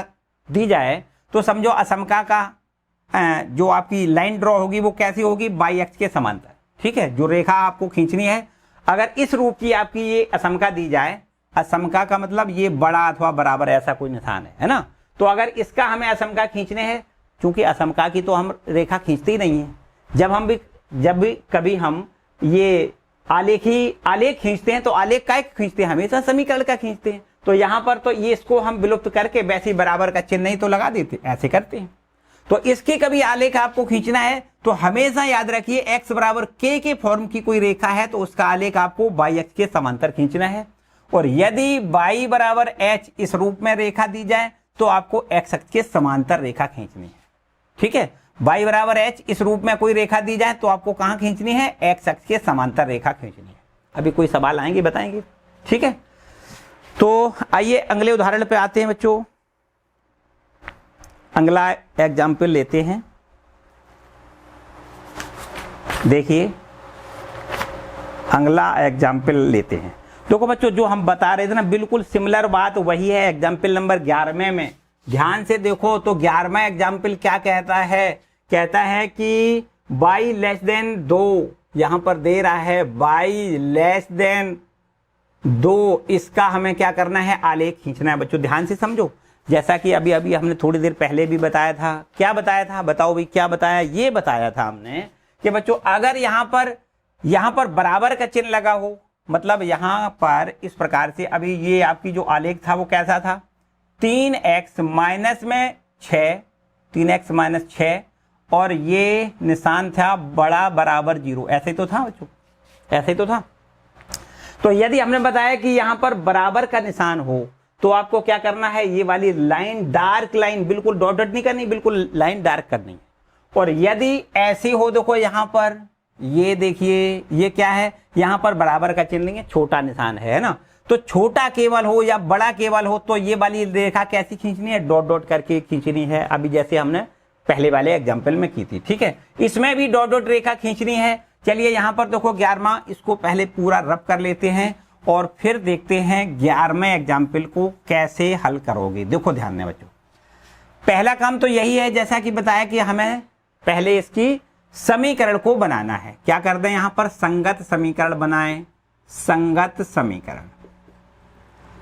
दी जाए तो समझो असमता का जो आपकी लाइन ड्रॉ होगी वो कैसी होगी, y अक्ष के समांतर। ठीक है, जो रेखा आपको खींचनी है अगर इस रूप की आपकी ये असमका दी जाए, असमका का मतलब ये बड़ा अथवा बराबर ऐसा कोई निशान है ना, तो अगर इसका हमें असमका खींचने हैं, क्योंकि असमका की तो हम रेखा खींचते ही नहीं है, जब भी कभी हम ये आलेख खींचते हैं तो आलेख का खींचते हैं, हमेशा समीकरण का खींचते हैं। तो यहां पर तो ये इसको हम विलुप्त करके वैसे ही बराबर का चिन्ह ही तो लगा देते, ऐसे करते हैं। तो इसके कभी आलेख आपको खींचना है तो हमेशा याद रखिए x बराबर k के फॉर्म की कोई रेखा है तो उसका आलेख आपको y अक्ष के समांतर खींचना है, और यदि y बराबर h इस रूप में रेखा दी जाए तो आपको x अक्ष के समांतर रेखा खींचनी है। ठीक है, y बराबर h इस रूप में कोई रेखा दी जाए तो आपको कहां खींचनी है, x अक्ष के समांतर रेखा खींचनी है। अभी कोई सवाल आएंगे बताएंगे। ठीक है, तो आइए अगले उदाहरण पे आते हैं बच्चों। अगला एग्जाम्पल लेते हैं। देखिए अगला एग्जाम्पल लेते हैं। देखो बच्चों, जो हम बता रहे थे ना, बिल्कुल सिमिलर बात वही है एग्जाम्पल नंबर 11वें में। ध्यान से देखो तो 11वां एग्जाम्पल क्या कहता है, कहता है कि y लेस देन 2, यहां पर दे रहा है y लेस देन 2, इसका हमें क्या करना है, आलेख खींचना है। बच्चों ध्यान से समझो, जैसा कि अभी हमने थोड़ी देर पहले भी बताया था। क्या बताया था, बताओ भाई क्या बताया? ये बताया था हमने कि बच्चों अगर यहां पर बराबर का चिन्ह लगा हो, मतलब यहां पर इस प्रकार से, अभी ये आपकी जो आलेख था वो कैसा था, 3x माइनस में 6, 3x माइनस 6, और ये निशान था बड़ा बराबर 0, ऐसे ही तो था बच्चों, ऐसे ही तो था। तो यदि हमने बताया कि यहां पर बराबर का निशान हो तो आपको क्या करना है, ये वाली लाइन, डार्क लाइन, बिल्कुल डॉट डॉट नहीं करनी, बिल्कुल लाइन डार्क करनी है। और यदि ऐसी हो, देखो यहां पर ये देखिए ये क्या है, यहां पर बराबर का चिन्ह नहीं है, छोटा निशान है ना, तो छोटा केवल हो या बड़ा केवल हो तो ये वाली रेखा कैसी खींचनी है, डॉट डॉट करके खींचनी है, अभी जैसे हमने पहले वाले एग्जाम्पल में की थी। ठीक है, इसमें भी डॉट डॉट रेखा खींचनी है। चलिए यहां पर देखो 11वां, इसको पहले पूरा रब कर लेते हैं और फिर देखते हैं 11वें एग्जाम्पल को कैसे हल करोगे। देखो ध्यान दें बच्चों, पहला काम तो यही है जैसा कि बताया कि हमें पहले इसकी समीकरण को बनाना है। क्या कर दें, यहां पर संगत समीकरण बनाएं, संगत समीकरण।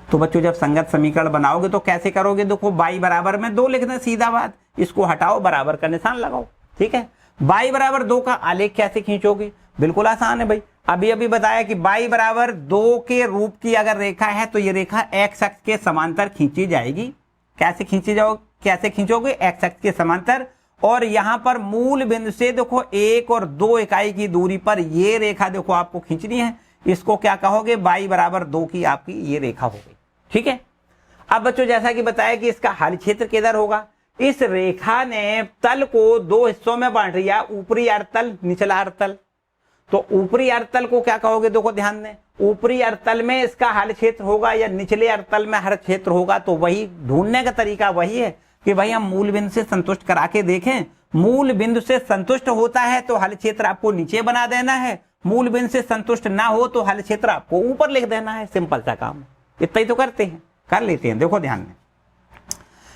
तो बच्चों जब संगत समीकरण बनाओगे तो कैसे करोगे, देखो y बराबर में 2 लिख दें, सीधा बात, इसको हटाओ, बराबर का निशान लगाओ। ठीक है, y बराबर 2 का आलेख कैसे खींचोगे, बिल्कुल आसान है भाई। अभी बताया कि y बराबर 2 के रूप की अगर रेखा है तो ये रेखा x अक्ष के समांतर खींची जाएगी। कैसे खींचोगे, x अक्ष के समांतर, और यहां पर मूल बिंदु से देखो 1 और 2 इकाई की दूरी पर ये रेखा देखो आपको खींचनी है। इसको क्या कहोगे, y बराबर 2 की आपकी ये रेखा हो गई। ठीक है, अब बच्चों जैसा कि बताया कि इसका हल क्षेत्र किधर होगा, इस रेखा ने तल को 2 हिस्सों में बांट दिया, ऊपरी अर्धतल, निचला अर्धतल। तो ऊपरी अर्धतल को क्या कहोगे, देखो ध्यान दें, ऊपरी अर्धतल में इसका हल क्षेत्र होगा या निचले अर्धतल में हल क्षेत्र होगा। तो वही ढूंढने का तरीका वही है कि भाई हम मूल बिंदु से संतुष्ट करा के देखें। मूल बिंदु से संतुष्ट होता है तो हल क्षेत्र आपको नीचे बना देना है, मूल बिंदु से संतुष्ट ना हो तो हल क्षेत्र आपको ऊपर लिख देना है। सिंपल सा काम, इतना ही तो करते हैं, कर लेते हैं। देखो ध्यान दें,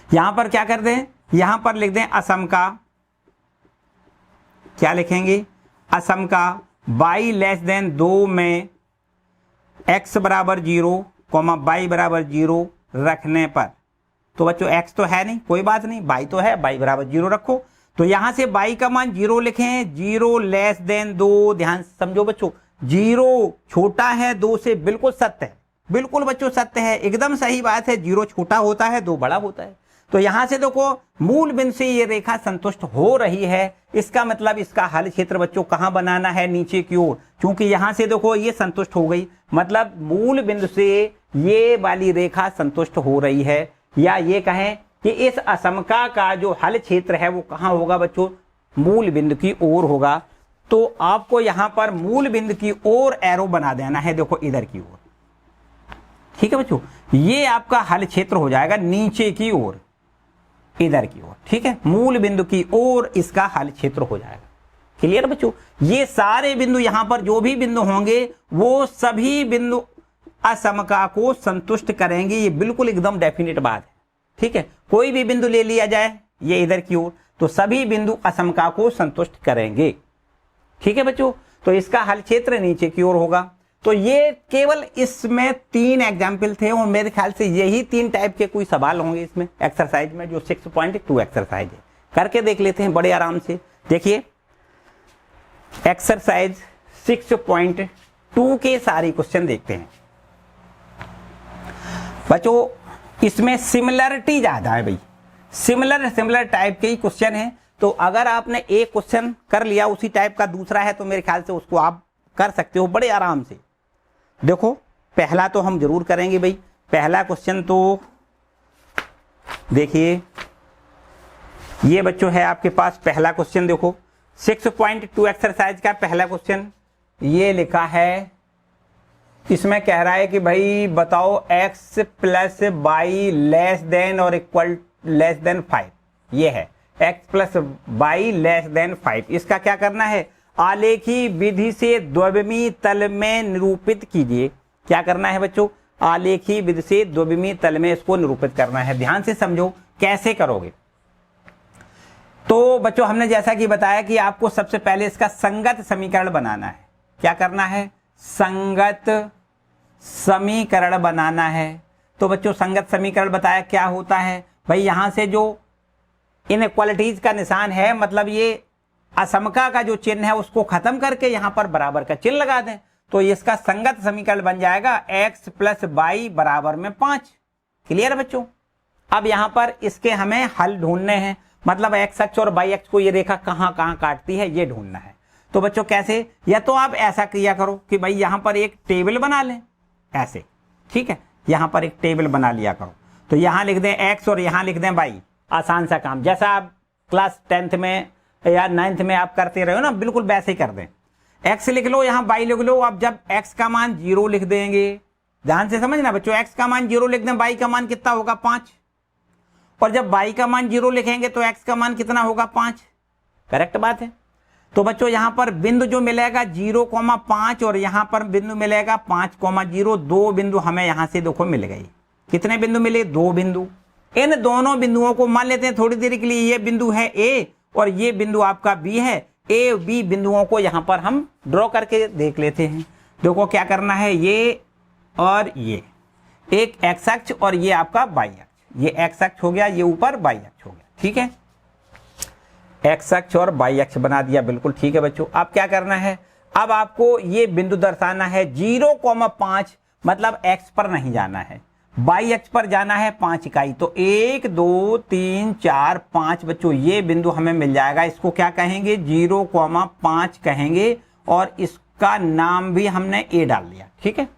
यहां पर क्या कर दें, यहां पर लिख दें असमका। क्या लिखेंगे, असमका y लेस देन 2 में x बराबर 0, y बराबर 0 रखने पर। तो बच्चों x तो है नहीं, कोई बात नहीं, y तो है, y बराबर 0 रखो। तो यहां से y का मान 0 लिखें, 0 लेस देन 2। ध्यान समझो बच्चों, 0 छोटा है 2 से, बिल्कुल सत्य है, बिल्कुल बच्चों सत्य है, एकदम सही बात है। 0 छोटा होता है, 2 बड़ा होता है। तो यहां से देखो मूल बिंदु से ये रेखा संतुष्ट हो रही है, इसका मतलब इसका हल क्षेत्र बच्चों कहां बनाना है, नीचे की ओर। क्योंकि यहां से देखो ये संतुष्ट हो गई, मतलब मूल बिंदु से ये वाली रेखा संतुष्ट हो रही है, या ये कहें कि इस असमका का जो हल क्षेत्र है वो कहां होगा बच्चों, मूल बिंदु की ओर होगा। तो आपको यहां पर मूल बिंदु की ओर एरो बना देना है, देखो इधर की ओर। ठीक है बच्चों, ये आपका हल क्षेत्र हो जाएगा नीचे की ओर, इधर की ओर। ठीक है, मूल बिंदु की ओर इसका हल क्षेत्र हो जाएगा। क्लियर बच्चों, ये सारे बिंदु यहां पर जो भी बिंदु होंगे वो सभी बिंदु असमका को संतुष्ट करेंगे, ये बिल्कुल एकदम डेफिनेट बात है। ठीक है, कोई भी बिंदु ले लिया जाए ये इधर की ओर, तो सभी बिंदु असमका को संतुष्ट करेंगे। ठीक है बच्चों, तो इसका हल क्षेत्र नीचे की ओर होगा। तो ये केवल इसमें 3 एग्जाम्पल थे और मेरे ख्याल से यही 3 टाइप के कोई सवाल होंगे इसमें एक्सरसाइज में, जो 6.2 एक्सरसाइज है। करके देख लेते हैं बड़े आराम से। देखिए एक्सरसाइज 6.2 के सारे क्वेश्चन देखते हैं बच्चों। इसमें सिमिलरिटी ज्यादा है भाई, सिमिलर टाइप के ही क्वेश्चन है। तो अगर आपने एक क्वेश्चन कर लिया उसी टाइप का दूसरा है तो मेरे ख्याल से उसको आप कर सकते हो बड़े आराम से। देखो पहला तो हम जरूर करेंगे भाई। पहला क्वेश्चन तो देखिए ये बच्चों है आपके पास पहला क्वेश्चन। देखो 6.2 एक्सरसाइज का पहला क्वेश्चन ये लिखा है। इसमें कह रहा है कि भाई बताओ x plus y less than और इक्वल लेस देन 5। ये है x plus y less than 5। इसका क्या करना है, आलेखी विधि से द्विविमीय तल में निरूपित कीजिए। क्या करना है बच्चों, आलेखी विधि से द्विविमीय तल में इसको निरूपित करना है। ध्यान से समझो कैसे करोगे। तो बच्चों हमने जैसा कि बताया कि आपको सबसे पहले इसका संगत समीकरण बनाना है। क्या करना है, संगत समीकरण बनाना है। तो बच्चों संगत समीकरण बताया क्या होता है भाई, यहां से जो इनइक्वालिटीज का निशान है मतलब ये असमता का जो चिन्ह है उसको खत्म करके यहां पर बराबर का चिन्ह लगा दें तो इसका संगत समीकरण बन जाएगा x प्लस वाई बराबर में 5। क्लियर बच्चों। अब यहां पर इसके हमें हल ढूंढने हैं, मतलब x अक्ष और y अक्ष को ये रेखा कहां कहां काटती है ये ढूंढना है। तो बच्चों कैसे, या तो आप ऐसा किया करो कि भाई यहां पर एक टेबल बना लें ऐसे, ठीक है, यहां पर एक टेबल बना लिया करो। तो यहां लिख दें x और यहां लिख दें y। आसान सा काम, जैसा आप क्लास 10th में या 9th में आप करते रहे हो ना, बिल्कुल वैसे ही कर दें। x लिख लो, यहां y लिख लो। अब जब x का मान 0 लिख देंगे, ध्यान से समझना बच्चों, x का मान 0 लिख दें, y का मान कितना होगा 5। और जब y का मान 0 लिखेंगे तो x का मान कितना होगा 5। करेक्ट बात है। तो बच्चों यहां पर बिंदु जो मिलेगा 0,5 और यहां पर बिंदु मिलेगा 5,0। 2 बिंदु हमें यहां से देखो मिल गई। कितने बिंदु मिले, 2 बिंदु। इन दोनों बिंदुओं को मान लेते हैं थोड़ी देर के लिए, ये बिंदु है A और ये बिंदु आपका B है। A B बिंदुओं को यहां पर हम ड्रॉ करके देख लेते हैं। देखो क्या करना है, ये और ये एक x अक्ष और ये आपका y अक्ष। ये x अक्ष हो गया, ये ऊपर y अक्ष हो गया, ठीक है। x अक्ष और y अक्ष बना दिया, बिल्कुल ठीक है बच्चों। अब क्या करना है, अब आपको ये बिंदु दर्शाना है 0,5, मतलब x पर नहीं जाना है, y अक्ष पर जाना है 5 इकाई। तो 1 2 3 4 5 बच्चों ये बिंदु हमें मिल जाएगा। इसको क्या कहेंगे, 0,5 कहेंगे और इसका नाम भी हमने a डाल दिया, ठीक है।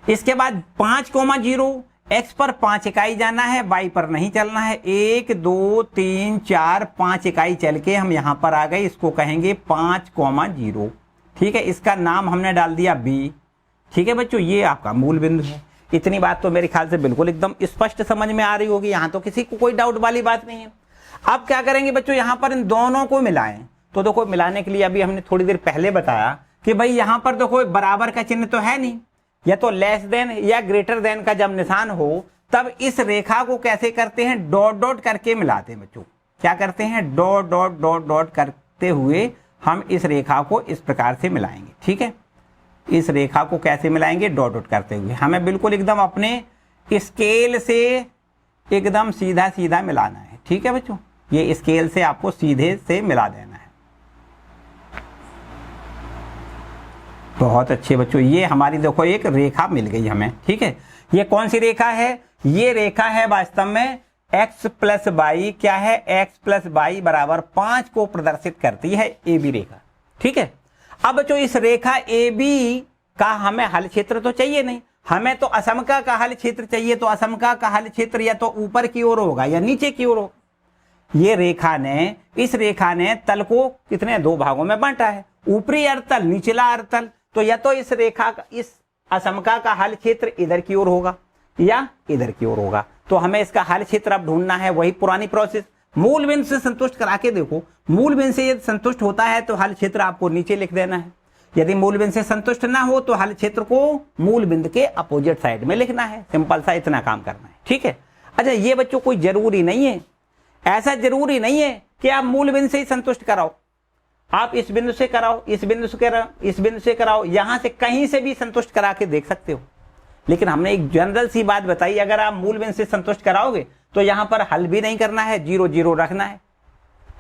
इसके बाद 5,0 x पर 5 इकाई जाना है, y पर नहीं चलना है। 1 2 3 4 5 इकाई चल के हम यहां पर आ गए, इसको कहेंगे 5,0, ठीक है। इसका नाम हमने डाल दिया b, ठीक है बच्चों। ये आपका मूल बिंदु है। इतनी बात तो मेरे ख्याल से बिल्कुल एकदम स्पष्ट समझ में आ रही होगी, यहां तो किसी को कोई डाउट वाली बात नहीं है। अब क्या करेंगे बच्चों, यहां पर इन दोनों को मिलाएं। तो देखो मिलाने के लिए अभी हमने थोड़ी देर पहले बताया कि भाई यहां पर देखो बराबर का चिन्ह तो है नहीं, या तो लेस देन या ग्रेटर देन का जब निशान हो तब इस रेखा को कैसे करते हैं, डॉट डॉट करके मिलाते हैं बच्चों। क्या करते हैं, डॉट डॉट डॉट डॉट करते हुए हम इस रेखा को इस प्रकार से मिलाएंगे, ठीक है। इस रेखा को कैसे मिलाएंगे, डॉट डॉट करते हुए। हमें बिल्कुल एकदम अपने स्केल से एकदम सीधा सीधा मिलाना है, ठीक है बच्चों। ये स्केल से आपको सीधे से मिला देना है। बहुत अच्छे बच्चों, ये हमारी देखो एक रेखा मिल गई हमें, ठीक है। ये कौन सी रेखा है, ये रेखा है वास्तव में x प्लस वाई। क्या है, x प्लस वाई बराबर 5 को प्रदर्शित करती है AB रेखा, ठीक है। अब बच्चों इस रेखा AB का हमें हल क्षेत्र तो चाहिए नहीं, हमें तो असमका का हल क्षेत्र चाहिए। तो असमका का हल क्षेत्र या तो ऊपर की ओर होगा या नीचे की ओर होगा। ये रेखा ने, इस रेखा ने तल को कितने 2 भागों में बांटा है, ऊपरी अर्थतल निचला अर्थतल। तो या तो इस रेखा का, इस असमका का हल क्षेत्र इधर की ओर होगा या इधर की ओर होगा। तो हमें इसका हल क्षेत्र अब ढूंढना है, वही पुरानी प्रोसेस। मूल बिंदु से संतुष्ट करा के देखो, मूल बिंदु से यदि संतुष्ट होता है तो हल क्षेत्र आपको नीचे लिख देना है। यदि मूल बिंदु से संतुष्ट ना हो तो हल क्षेत्र को मूल बिंदु के अपोजिट साइड में लिखना है। सिंपल सा इतना काम करना है, ठीक है। अच्छा ये बच्चों कोई जरूरी नहीं है, ऐसा जरूरी नहीं है कि आप मूल बिंदु से ही संतुष्ट कराओ। आप इस बिंदु से कराओ, इस बिंदु से कराओ, इस बिंदु से कराओ, यहां से कहीं से भी संतुष्ट करा के देख सकते हो। लेकिन हमने एक जनरल सी बात बताई, अगर आप मूल बिंदु से संतुष्ट कराओगे तो यहां पर हल भी नहीं करना है, 0 0 रखना है,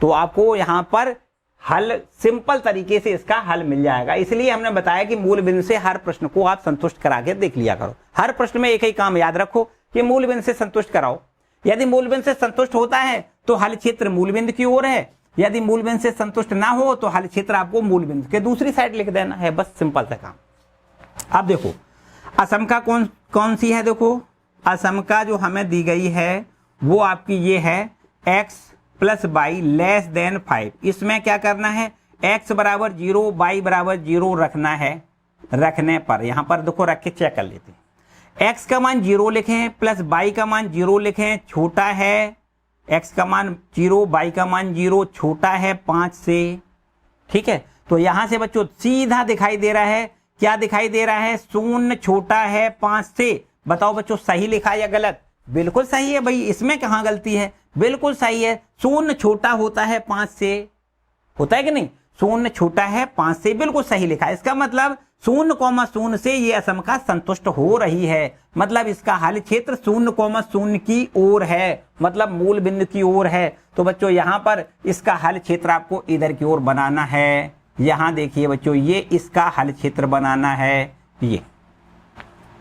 तो आपको यहां पर हल सिंपल तरीके से इसका हल मिल जाएगा। इसलिए हमने बताया कि मूल बिंदु से हर प्रश्न को आप संतुष्ट करा के देख लिया करो। हर प्रश्न में एक ही काम याद रखो कि मूल बिंदु से संतुष्ट कराओ। यदि मूल बिंदु से संतुष्ट होता है तो हल क्षेत्र मूल बिंदु की ओर है, यदि मूल बिंदु से संतुष्ट ना हो तो हल क्षेत्र आपको मूल बिंदु के दूसरी साइड लिख देना है, बस सिंपल सा काम। अब देखो असमका कौन सी है, देखो असमका जो हमें दी गई है वो आपकी ये है x + y < 5। इसमें क्या करना है, x = 0 y = 0 रखना है। रखने पर यहां पर देखो रख के चेक कर लेते हैं, x का मान 0 लिखें प्लस y का मान 0 लिखें, छोटा है x का मान 0 y का मान 0, छोटा है 5 से। ठीक है, तो यहां से बच्चों सीधा दिखाई दे रहा है, क्या दिखाई दे रहा है, 0 छोटा है 5 से। बताओ बच्चों सही लिखा या गलत? बिल्कुल सही है भाई, इसमें कहां गलती है, बिल्कुल सही है। 0 छोटा होता है 5 से, होता है कि नहीं, 0 छोटा है 5 से, बिल्कुल सही लिखा है। इसका मतलब 0,0 से ये असमका संतुष्ट हो रही है, मतलब इसका हल क्षेत्र 0,0 की ओर है, मतलब मूल बिंदु की ओर है। तो बच्चों यहां पर इसका हल क्षेत्र आपको इधर की ओर बनाना है। यहां देखिए बच्चों, ये इसका हल क्षेत्र बनाना है ये।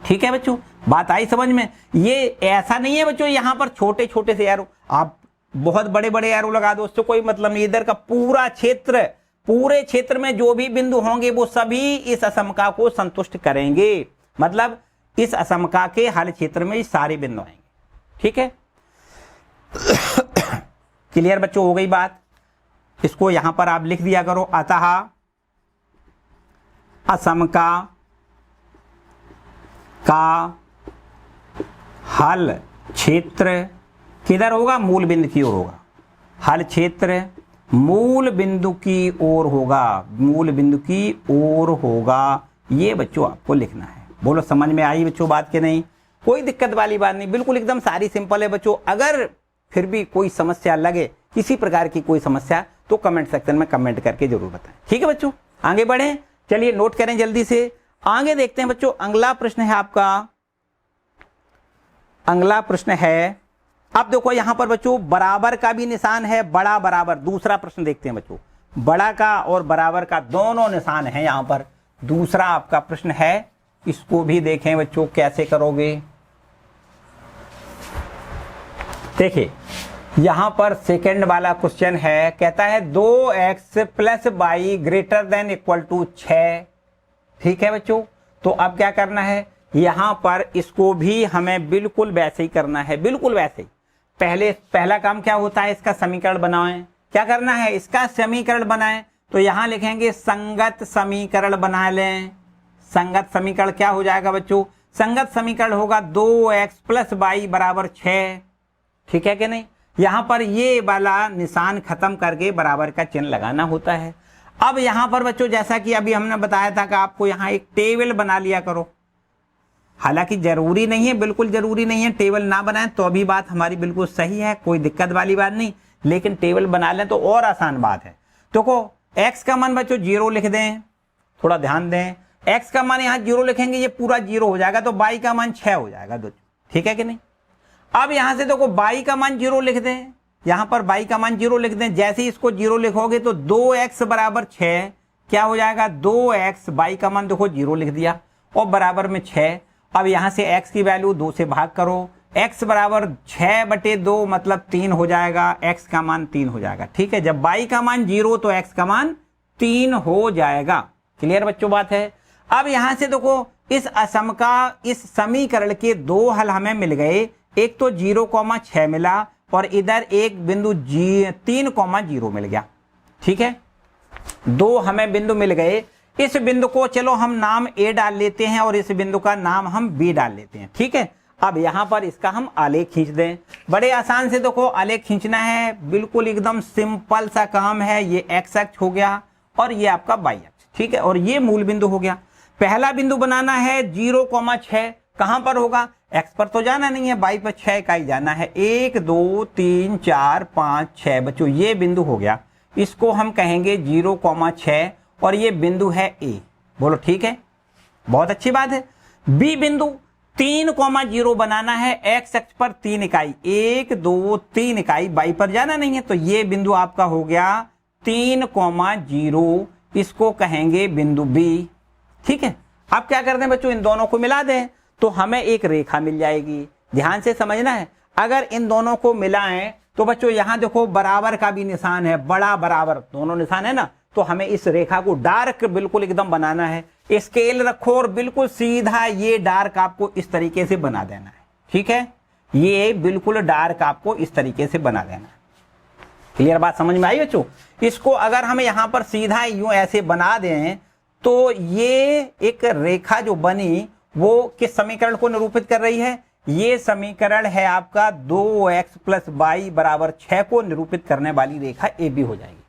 ठीक है बच्चों, बात आई समझ में? ये ऐसा नहीं है बच्चों यहां पर छोटे छोटे से एरो, आप बहुत बड़े बड़े एरो लगा दो, उससे कोई मतलब नहीं। इधर का पूरा क्षेत्र, पूरे क्षेत्र में जो भी बिंदु होंगे वो सभी इस असमका को संतुष्ट करेंगे, मतलब इस असमका के हल क्षेत्र में सारे बिंदु आएंगे। ठीक है, क्लियर बच्चों हो गई बात? इसको यहां पर आप लिख दिया करो, अतः असमका का हल क्षेत्र किधर होगा, मूल बिंदु की ओर होगा। हल क्षेत्र मूल बिंदु की ओर होगा, मूल बिंदु की ओर होगा, ये बच्चों आपको लिखना है। बोलो समझ में आई बच्चों बात के नहीं? कोई दिक्कत वाली बात नहीं, बिल्कुल एकदम सारी सिंपल है बच्चों। अगर फिर भी कोई समस्या लगे, किसी प्रकार की कोई समस्या, तो कमेंट सेक्शन में कमेंट करके जरूर बताएं। ठीक है बच्चों, आगे बढ़ें, चलिए नोट करें जल्दी से, आगे देखते हैं बच्चों। अगला प्रश्न है आपका, अगला प्रश्न है, अब देखो यहां पर बच्चों बराबर का भी निशान है, बड़ा बराबर। दूसरा प्रश्न देखते हैं बच्चों, बड़ा का और बराबर का दोनों निशान है यहां पर। दूसरा आपका प्रश्न है, इसको भी देखें बच्चों कैसे करोगे। देखिए यहां पर सेकंड वाला क्वेश्चन है, कहता है 2x + y > 6। ठीक है बच्चों, तो अब क्या करना है, यहां पर इसको भी हमें बिल्कुल वैसे ही करना है, बिल्कुल वैसे ही। पहला काम क्या होता है, इसका समीकरण बनाएं। क्या करना है, इसका समीकरण बनाएं, तो यहां लिखेंगे संगत समीकरण बना लें। संगत समीकरण क्या हो जाएगा बच्चों, संगत समीकरण होगा 2x + y = 6। ठीक है कि नहीं, यहां पर ये वाला निशान खत्म करके बराबर का चिन्ह लगाना होता है। अब यहां पर बच्चों जैसा कि अभी हमने बताया था कि आपको यहां एक टेबल बना लिया करो। हालांकि जरूरी नहीं है, बिल्कुल जरूरी नहीं है टेबल ना बनाएं तो भी बात हमारी बिल्कुल सही है, कोई दिक्कत वाली बात नहीं, लेकिन टेबल बना लें तो और आसान बात है। तो को x का मान बच्चों 0 लिख दें, थोड़ा ध्यान दें, x का मान यहां 0 लिखेंगे, ये पूरा 0 हो जाएगा, तो y का मान 6 हो जाएगा दोस्तों। ठीक है कि नहीं, अब यहां से देखो y का मान 0 लिख दें, यहां पर y का मान 0 लिख दें। जैसे ही इसको 0 लिखोगे तो 2x = 6 क्या हो जाएगा, 2x, y का मान देखो 0 लिख दिया और बराबर में 6। अब यहां से x की वैल्यू 2 से भाग करो, x = 6/2 मतलब 3 हो जाएगा, x का मान 3 हो जाएगा। ठीक है, जब y का मान 0 तो x का मान 3 हो जाएगा। क्लियर बच्चों बात है? अब यहां से देखो इस असमका, इस समीकरण के दो हल हमें मिल गए, एक तो 0,6 मिला और इधर एक बिंदु 3,0 मिल गया। ठीक है, दो हमें बिंदु मिल गए। इस बिंदु को चलो हम नाम A डाल लेते हैं और इस बिंदु का नाम हम B डाल लेते हैं। ठीक है, अब यहां पर इसका हम आलेख खींच दें। बड़े आसान से देखो आलेख खींचना है, बिल्कुल एकदम सिंपल सा काम है। ये x अक्ष हो गया और ये आपका y अक्ष। ठीक है, और ये मूल बिंदु हो गया। पहला बिंदु बनाना है 0,6, कहां पर होगा, x पर तो जाना नहीं है, y पर 6 इकाई जाना है। 1 2 3 4 5 6 बच्चों ये बिंदु हो गया। इसको हम कहेंगे 0,6 और ये बिंदु है ए। बोलो ठीक है, बहुत अच्छी बात है। बी बिंदु 3,0 बनाना है, एक्स अक्ष पर 3 इकाई, 1 2 3 इकाई, वाई पर जाना नहीं है, तो ये बिंदु आपका हो गया 3,0, इसको कहेंगे बिंदु बी। ठीक है, अब क्या करते हैं बच्चों, इन दोनों को मिला दें तो हमें एक रेखा मिल जाएगी। ध्यान से समझना है, अगर इन दोनों को मिलाएं तो बच्चों यहां देखो बराबर का भी निशान है, बड़ा बराबर दोनों निशान है ना, तो हमें इस रेखा को डार्क बिल्कुल एकदम बनाना है। स्केल रखो और बिल्कुल सीधा ये डार्क आपको इस तरीके से बना देना है। ठीक है, ये बिल्कुल डार्क आपको इस तरीके से बना देना है। क्लियर बात समझ में आई बच्चों? इसको अगर हम यहां पर सीधा यूं ऐसे बना दें तो ये एक रेखा जो बनी वो किस समीकरण को निरूपित कर रही है? ये समीकरण है आपका 2x + y = 6 को निरूपित करने वाली रेखा ए बी हो जाएगी।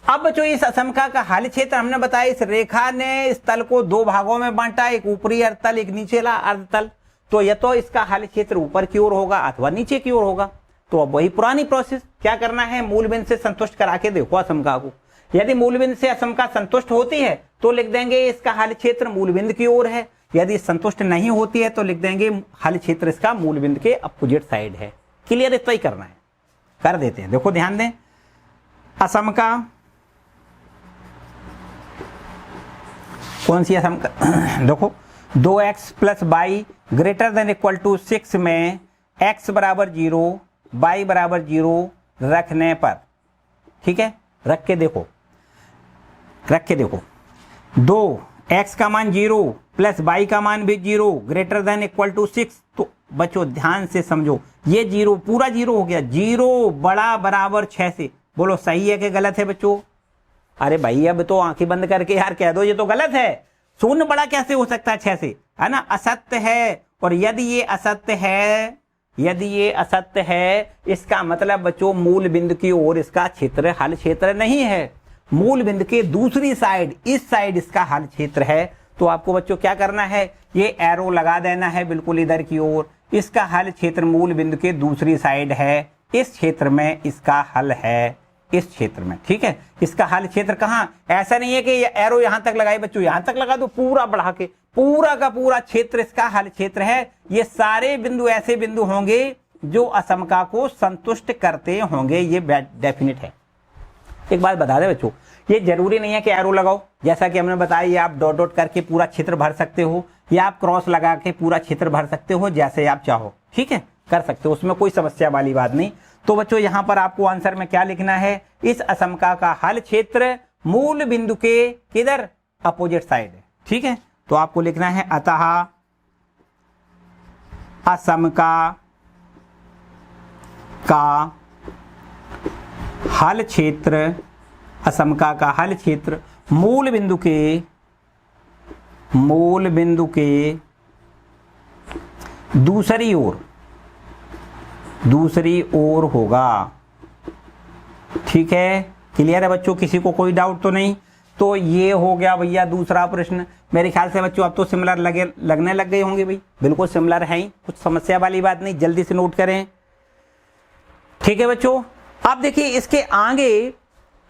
अब बच्चों इस असमका का हल क्षेत्र हमने बताया, इस रेखा ने इस तल को दो भागों में बांटा, एक ऊपरी अर्धतल एक निचला अर्धतल, तो या तो इसका हल क्षेत्र ऊपर की ओर होगा अथवा नीचे की ओर होगा। तो अब वही पुरानी प्रोसेस, क्या करना है, मूल बिंदु से संतुष्ट करा के देखो असमका को। यदि मूल बिंदु से असमका संतुष्ट होती है तो लिख देंगे इसका हल क्षेत्र मूल बिंदु की ओर है, यदि संतुष्ट नहीं होती है तो लिख देंगे हल क्षेत्र इसका मूल बिंदु के अपोजिट साइड है। क्लियर, इतना ही करना है, कर देते हैं। देखो ध्यान दें, असमका कौन सी असमका देखो 2x + y > 6 में x = 0 y = 0 रखने पर, ठीक है, रख के देखो 2x का मान 0 + y का मान भी 0 > 6, तो बच्चों ध्यान से समझो, ये 0 पूरा 0 हो गया, 0 बड़ा बराबर 6 से। बोलो सही है कि गलत है बच्चों? अरे भाई अब तो आंखें बंद करके यार कह दो ये तो गलत है। शून्य बड़ा कैसे हो सकता है 6 से, है ना, असत्य है। और यदि ये असत्य है, इसका मतलब बच्चों मूल बिंदु की ओर इसका क्षेत्र हल क्षेत्र नहीं है, मूल बिंदु के दूसरी साइड, इस साइड इसका हल क्षेत्र है। तो आपको बच्चों क्या करना है, ये एरो लगा देना है बिल्कुल इधर की ओर, इसका हल क्षेत्र मूल बिंदु के दूसरी साइड है, इस क्षेत्र में इसका हल है, इस क्षेत्र में। ठीक है, इसका हल क्षेत्र कहां, ऐसा नहीं है कि ये एरो यहां तक लगाए बच्चों, यहां तक लगा दो, पूरा बढ़ा के पूरा का पूरा क्षेत्र इसका हल क्षेत्र है। ये सारे बिंदु ऐसे बिंदु होंगे जो असमका को संतुष्ट करते होंगे, ये डेफिनेट है। एक बात बता दे बच्चों, ये जरूरी नहीं है कि एरो लगाओ, जैसा कि हमने बताया, ये आप डॉट डॉट करके पूरा क्षेत्र भर सकते हो, या आप क्रॉस लगा के पूरा क्षेत्र भर सकते हो, जैसे आप चाहो। ठीक है, कर सकते हो, उसमें कोई समस्या वाली बात नहीं। तो बच्चों यहां पर आपको आंसर में क्या लिखना है, इस असमका का हल क्षेत्र मूल बिंदु के किधर, अपोजिट साइड है। ठीक है, तो आपको लिखना है अतः असमका का हल क्षेत्र, असमका का हल क्षेत्र मूल बिंदु के दूसरी ओर होगा। ठीक है, क्लियर है बच्चों, किसी को कोई डाउट तो नहीं? तो ये हो गया भैया दूसरा प्रश्न। मेरे ख्याल से बच्चों अब तो सिमिलर लगने लग गए होंगे भाई, बिल्कुल सिमिलर है ही, कुछ समस्या वाली बात नहीं, जल्दी से नोट करें। ठीक है बच्चों, आप देखिए इसके आगे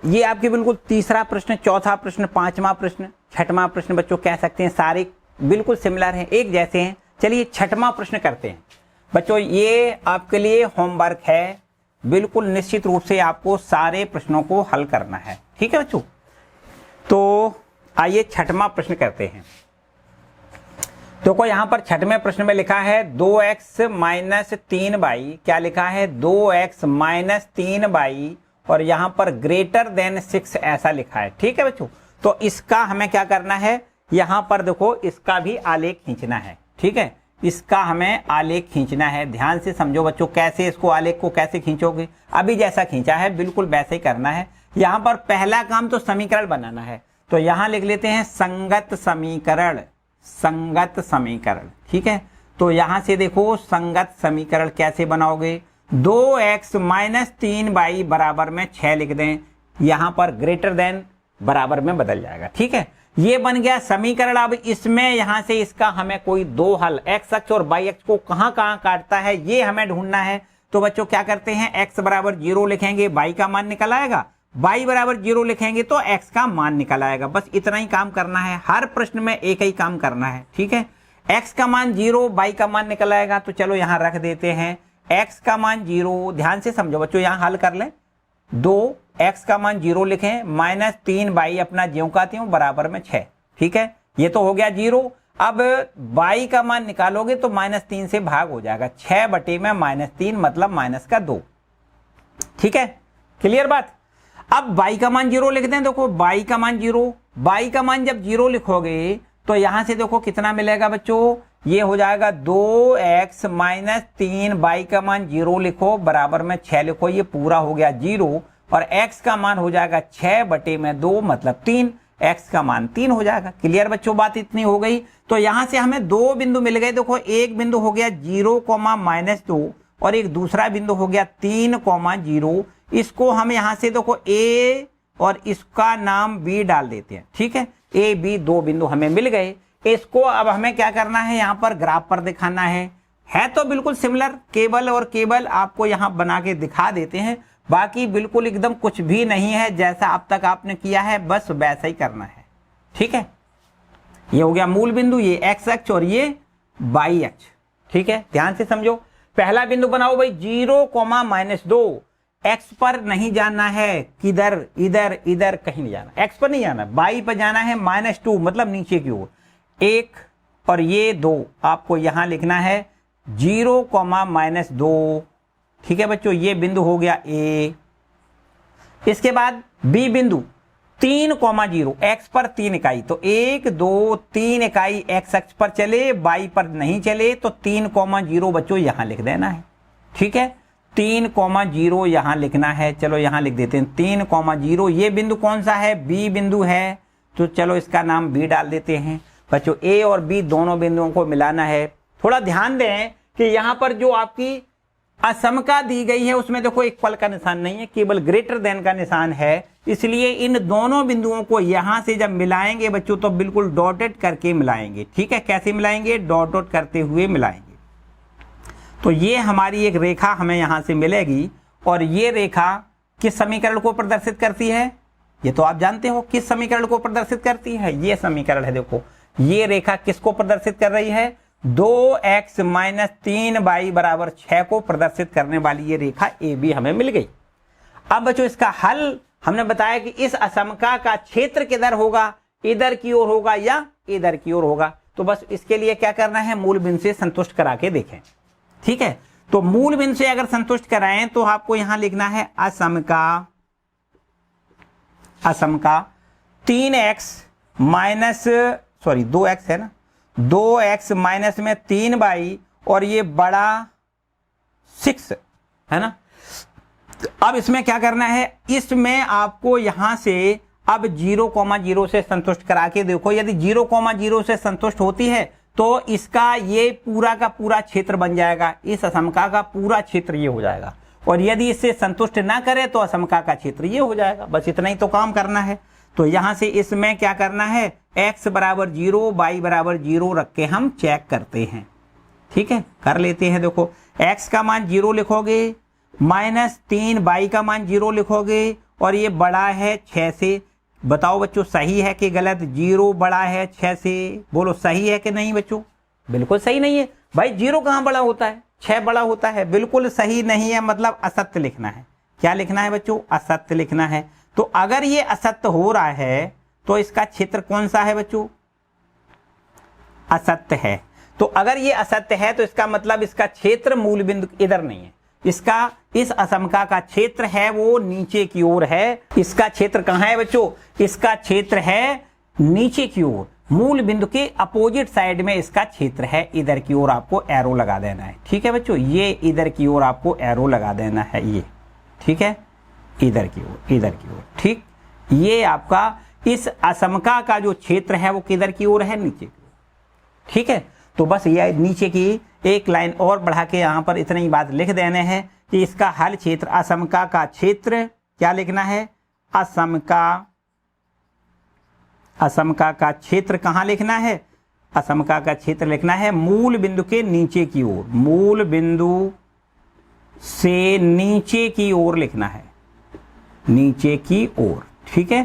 ये आपके बिल्कुल तीसरा प्रश्न, चौथा प्रश्न, पांचवा प्रश्न, छठवां प्रश्न बच्चों कह सकते हैं, सारे बिल्कुल सिमिलर हैं, एक जैसे हैं। चलिए छठवां प्रश्न करते हैं बच्चों, ये आपके लिए होमवर्क है, बिल्कुल निश्चित रूप से आपको सारे प्रश्नों को हल करना है। ठीक है बच्चों, तो आइए छठवां प्रश्न करते हैं। देखो यहां पर छठवें प्रश्न में लिखा है 2x - 3y, क्या लिखा है 2x - 3y, और यहां पर > 6 ऐसा लिखा है। ठीक है बच्चों, तो इसका हमें क्या करना है, यहां पर देखो इसका भी आलेख खींचना है। ठीक है, इसका हमें आलेख खींचना है, ध्यान से समझो बच्चों, कैसे इसको आलेख को कैसे खींचोगे, अभी जैसा खींचा है बिल्कुल वैसे ही करना है। यहां पर पहला काम तो समीकरण बनाना है, तो यहां लिख लेते हैं संगत समीकरण, संगत समीकरण। ठीक है, तो यहां से देखो संगत समीकरण कैसे बनाओगे, 2x - 3y बराबर में 6 लिख दें, यहां पर > बराबर में बदल जाएगा। ठीक है, ये बन गया समीकरण। अब इसमें यहां से इसका हमें कोई दो हल, x अक्ष और y अक्ष को कहां कहां काटता है ये हमें ढूंढना है। तो बच्चों क्या करते हैं, x = 0 लिखेंगे, y का मान निकल आएगा, y बराबर 0 लिखेंगे तो x का मान निकल आएगा। बस इतना ही काम करना है, हर प्रश्न में एक ही काम करना है, ठीक है। x का मान 0, y का मान निकल आएगा। तो चलो यहां रख देते हैं x का मान 0, ध्यान से समझो बच्चों, यहां हल कर लें। 2x का मान 0 लिखें, -3y अपना ज्यों का त्यों बराबर में 6, ठीक है। ये तो हो गया 0। अब y का मान निकालोगे तो -3 से भाग हो जाएगा, 6 बटे में -3 मतलब माइनस का 2, ठीक है। क्लियर बात। अब y का मान 0 लिखते हैं। देखो y का मान 0, y का मान जब 0 लिखोगे तो यहां से देखो कितना मिलेगा बच्चों, ये हो जाएगा 2x - 3, y का मान 0 लिखो बराबर में 6 लिखो, ये पूरा हो गया 0 और x का मान हो जाएगा 6 बटे में 2 मतलब 3, x का मान 3 हो जाएगा। क्लियर बच्चों, बात इतनी हो गई। तो यहां से हमें 2 बिंदु मिल गए। देखो एक बिंदु हो गया 0, -2 और एक दूसरा बिंदु हो गया 3, 0। इसको हम यहां से देखो a और इसका नाम b डाल देते हैं, ठीक है। a b 2 बिंदु हमें मिल गए। इसको अब हमें क्या करना है, यहां पर ग्राफ पर दिखाना है तो बिल्कुल सिमिलर, केवल और केवल आपको यहां बना के दिखा देते हैं, बाकी बिल्कुल एकदम कुछ भी नहीं है, जैसा अब तक आपने किया है बस वैसा ही करना है, ठीक है। ये हो गया मूल बिंदु, ये x अक्ष और ये y अक्ष, ठीक है। ध्यान से समझो, पहला बिंदु बनाओ भाई 0, -2, x पर नहीं जाना है, किधर, इधर इधर कहीं नहीं जाना, x पर नहीं जाना, y पर जाना है, -2 मतलब नीचे की ओर 1 और ये 2 आपको यहां लिखना है 0, -2, ठीक है बच्चों। ये बिंदु हो गया a। इसके बाद b बिंदु 3, 0, x पर 3 इकाई, तो 1, 2, 3 इकाई x अक्ष पर चले, y पर नहीं चले तो 3, 0 बच्चों यहां लिख देना है, ठीक है। 3, 0 यहां लिखना है। चलो यहां लिख देते हैं 3, 0। ये बिंदु कौन सा है, b बिंदु है, तो चलो इसका नाम b डाल देते हैं। बच्चों a और b दोनों बिंदुओं को मिलाना है। थोड़ा ध्यान दें कि यहां पर जो आपकी असमका दी गई है उसमें देखो एक पल का निशान नहीं है, केवल ग्रेटर देन का निशान है, इसलिए इन दोनों बिंदुओं को यहां से जब मिलाएंगे बच्चों तो बिल्कुल डॉटेड करके मिलाएंगे, ठीक है। कैसे मिलाएंगे, डॉट करते हुए मिलाएंगे। तो ये हमारी एक रेखा हमें यहां से मिलेगी और ये रेखा किस समीकरण को प्रदर्शित करती है, ये तो आप जानते हो किस समीकरण को प्रदर्शित करती है, ये समीकरण है। देखो ये रेखा किसको प्रदर्शित कर रही है, 2x - 3y बराबर 6 को प्रदर्शित करने वाली ये रेखा AB हमें मिल गई। अब बच्चों इसका हल हमने बताया कि इस असमका का क्षेत्र किधर होगा, इधर की ओर होगा या इधर की ओर होगा। तो बस इसके लिए क्या करना है, मूल बिंदु से संतुष्ट करा के देखें, ठीक है। तो मूल बिंदु से अगर संतुष्ट कराएं तो आपको यहां लिखना है असमका 2x है ना, 2x माइनस में 3y और ये बड़ा 6 है ना। अब इसमें क्या करना है, इसमें आपको यहां से अब 0, 0 से संतुष्ट करा के देखो। यदि 0, 0 से संतुष्ट होती है तो इसका ये पूरा का पूरा क्षेत्र बन जाएगा, इस असमका का पूरा क्षेत्र ये हो जाएगा। और यदि इससे संतुष्ट ना करे तो असमका का क्षेत्र ये हो जाएगा। बस इतना ही तो काम करना है। तो यहां से इसमें क्या करना है, x बराबर 0, y बराबर 0 रख के हम चेक करते हैं, ठीक है। कर लेते हैं। देखो x का मान 0 लिखोगे, -3y का मान 0 लिखोगे और ये बड़ा है 6 से। बताओ बच्चों सही है कि गलत, 0 बड़ा है 6 से, बोलो सही है कि नहीं बच्चों। बिल्कुल सही नहीं है भाई, 0 कहां बड़ा होता है, 6 बड़ा होता है। बिल्कुल सही नहीं है, मतलब असत्य लिखना है। क्या लिखना है बच्चों, असत्य लिखना है। तो अगर ये असत्य हो रहा है तो इसका क्षेत्र कौन सा है बच्चों, असत्य है। तो अगर ये असत्य है तो इसका मतलब इसका क्षेत्र मूल बिंदु इधर नहीं है, इसका इस असमका का क्षेत्र है वो नीचे की ओर है। इसका क्षेत्र कहां है बच्चों, इसका क्षेत्र है नीचे की ओर, मूल बिंदु के अपोजिट साइड में इसका क्षेत्र है। इधर की ओर आपको एरो लगा देना है, ठीक है बच्चों। ये इधर की ओर आपको एरो लगा देना है, ये ठीक है, इधर की ओर, इधर की ओर, ठीक। ये आपका इस असमका का जो क्षेत्र है वो किधर की ओर है, नीचे की ओर, ठीक है। तो बस ये नीचे की एक लाइन और बढ़ा के यहां पर इतनी बात लिख देने हैं कि इसका हल क्षेत्र, असमका का क्षेत्र क्या लिखना है, असमका का क्षेत्र कहां लिखना है, असमका का क्षेत्र लिखना है मूल बिंदु के नीचे की ओर, मूल बिंदु से नीचे की ओर लिखना है, नीचे की ओर, ठीक है,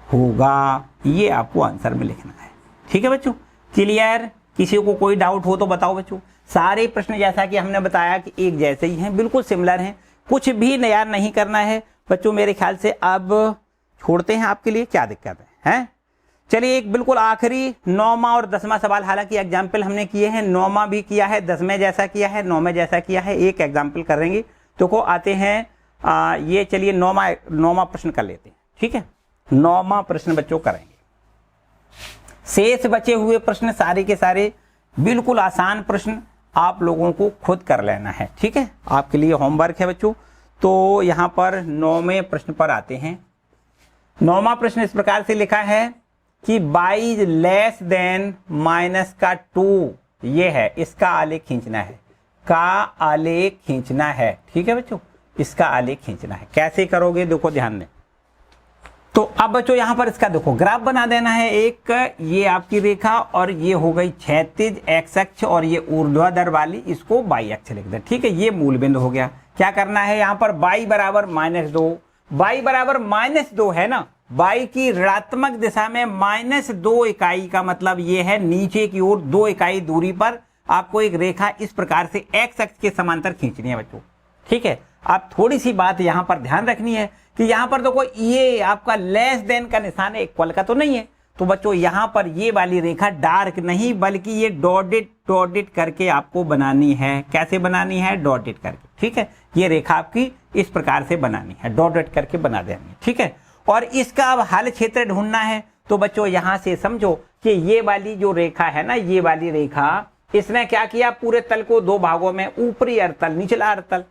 होगा। ये आपको आंसर में लिखना है, ठीक है बच्चों। क्लियर? किसी को कोई डाउट हो तो बताओ बच्चों। सारे प्रश्न जैसा कि हमने बताया कि एक जैसे ही हैं, बिल्कुल सिमिलर हैं, कुछ भी नया नहीं करना है बच्चों। मेरे ख्याल से अब छोड़ते हैं आपके लिए, क्या दिक्कत है, हैं? चलिए एक बिल्कुल आखिरी 9वां और 10वां सवाल, हालांकि एग्जाम्पल हमने किए हैं, 9वां भी किया है, 10वें जैसा किया है, 9वें जैसा किया है, एक एग्जाम्पल करेंगे। तो को आते हैं ये, चलिए 9वां प्रश्न कर लेते हैं, ठीक है। 9वां प्रश्न बच्चों करेंगे। शेष बचे हुए प्रश्न सारे के सारे बिल्कुल आसान प्रश्न, आप लोगों को खुद कर लेना है, ठीक है, आपके लिए होमवर्क है बच्चों। तो यहां पर 9वें प्रश्न पर आते हैं। 9वां प्रश्न इस प्रकार से लिखा है कि बाई लेस देन माइनस का 2, ये है, इसका आलेख खींचना है, का आलेख खींचना है, ठीक है बच्चों, इसका आलेख खींचना है। कैसे करोगे देखो ध्यान दें। तो अब बच्चों यहां पर इसका देखो ग्राफ बना देना है। एक ये आपकी रेखा और ये हो गई क्षैतिज एक्स अक्ष और ये ऊर्ध्वाधर वाली, इसको वाई अक्ष लिख दे, ठीक है। ये मूल बिंदु हो गया। क्या करना है यहां पर, y बराबर -2, y बराबर -2 है ना, y की ऋणात्मक दिशा में -2 इकाई का मतलब ये है नीचे की ओर 2 इकाई दूरी पर आपको एक रेखा इस प्रकार से x अक्ष के समांतर खींचनी है बच्चों, ठीक है। आप थोड़ी सी बात यहां पर ध्यान रखनी है कि यहां पर देखो ये आपका लेस देन का निशान है, इक्वल का तो नहीं है। तो बच्चों यहां पर ये वाली रेखा डार्क नहीं बल्कि ये डॉटेड करके आपको बनानी है। कैसे बनानी है, डॉटेड करके, ठीक है। ये रेखा आपकी इस प्रकार से बनानी है, डॉटेड करके बना देनी है, ठीक है। और इसका अब हल क्षेत्र ढूंढना है। तो बच्चों यहां से समझो कि ये वाली जो रेखा है ना, ये वाली रेखा, इसने क्या किया, पूरे तल को 2 भागों में, ऊपरी अर्थतल, निचला अर्थतल।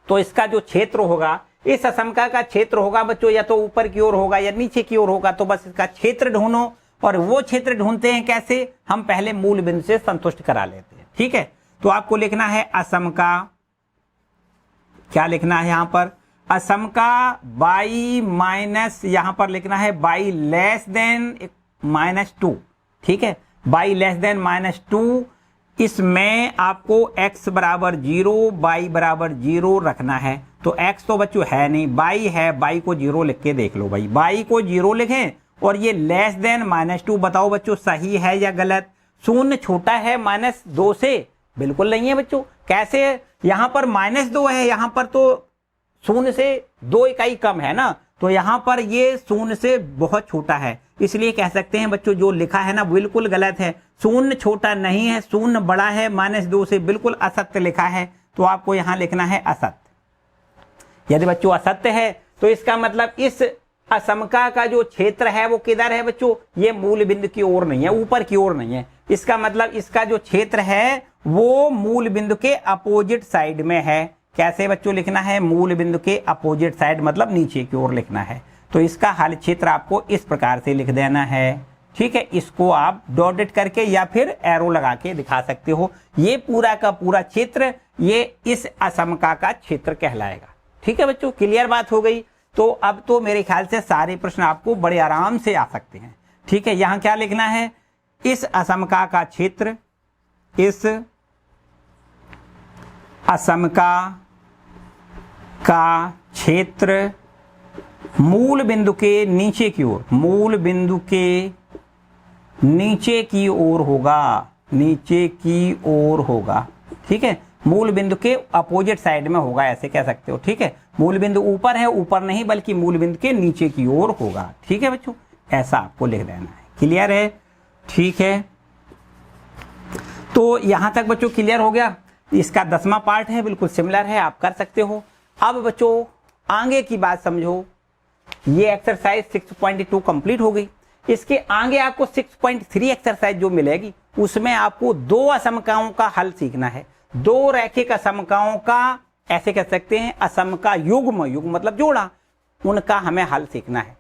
तो इसका जो क्षेत्र होगा, इस असमका का क्षेत्र होगा बच्चों, या तो ऊपर की ओर होगा या नीचे की ओर होगा। तो बस इसका क्षेत्र ढूंढो, और वो क्षेत्र ढूंढते हैं कैसे, हम पहले मूल बिंदु से संतुष्ट करा लेते हैं, ठीक है। तो आपको लिखना है असमका, क्या लिखना है यहां पर, असमका बाई माइनस, यहां पर लिखना है बाई लेस देन -2, ठीक है, बाई लेस देन -2। इसमें आपको x बराबर 0, y बराबर 0 रखना है। तो x तो बच्चों है नहीं, y है, y को 0 लिख के देख लो भाई, y को 0 लिखें। और ये लेस देन -2, बताओ बच्चों सही है या गलत। शून्य छोटा है -2 से, बिल्कुल नहीं है बच्चों। कैसे, यहां पर -2 है, यहां पर तो शून्य से 2 इकाई कम है ना, तो यहां पर ये शून्य से बहुत छोटा है, इसलिए कह सकते हैं बच्चों जो लिखा है ना बिल्कुल गलत है। शून्य छोटा नहीं है, शून्य बड़ा है, -2 से, बिल्कुल असत्य लिखा है। तो आपको यहां लिखना है असत्य। यदि बच्चों असत्य है तो इसका मतलब इस असमका का जो क्षेत्र है वो किधर है बच्चों, ये मूल बिंदु की ओर नहीं है, ऊपर की ओर नहीं है। इसका मतलब इसका जो क्षेत्र है वो मूल बिंदु के अपोजिट साइड में है। कैसे बच्चों लिखना है, मूल बिंदु के अपोजिट साइड, मतलब नीचे की ओर लिखना है। तो इसका हल क्षेत्र आपको इस प्रकार से लिख देना है, ठीक है। इसको आप डॉटेड करके या फिर एरो लगा के दिखा सकते हो। ये पूरा का पूरा क्षेत्र ये इस असमका का क्षेत्र कहलाएगा, ठीक है बच्चों। क्लियर बात हो गई। तो अब तो मेरे ख्याल से सारे प्रश्न आपको बड़े आराम से आ सकते हैं, ठीक है। यहां क्या लिखना है, इस असमका का क्षेत्र, इस असमका का क्षेत्र मूल बिंदु के नीचे की ओर, मूल बिंदु के नीचे की ओर होगा, नीचे की ओर होगा, ठीक है। मूल बिंदु के अपोजिट साइड में होगा, ऐसे कह सकते हो, ठीक है। मूल बिंदु ऊपर है, ऊपर नहीं बल्कि मूल बिंदु के नीचे की ओर होगा, ठीक है बच्चों। ऐसा आपको लिख देना है। क्लियर है, ठीक है। तो यहां तक बच्चों क्लियर हो गया। इसका 10वां पार्ट है, बिल्कुल सिमिलर है, आप कर सकते हो। अब बच्चों आगे की बात समझो। ये एक्सरसाइज 6.2 कंप्लीट हो गई। इसके आगे आपको 6.3 एक्सरसाइज जो मिलेगी उसमें आपको 2 असमकाओं का हल सीखना है। 2 रैखिक असमकाओं का, ऐसे कह सकते हैं असमका युग्म, युग्म मतलब जोड़ा, उनका हमें हल सीखना है,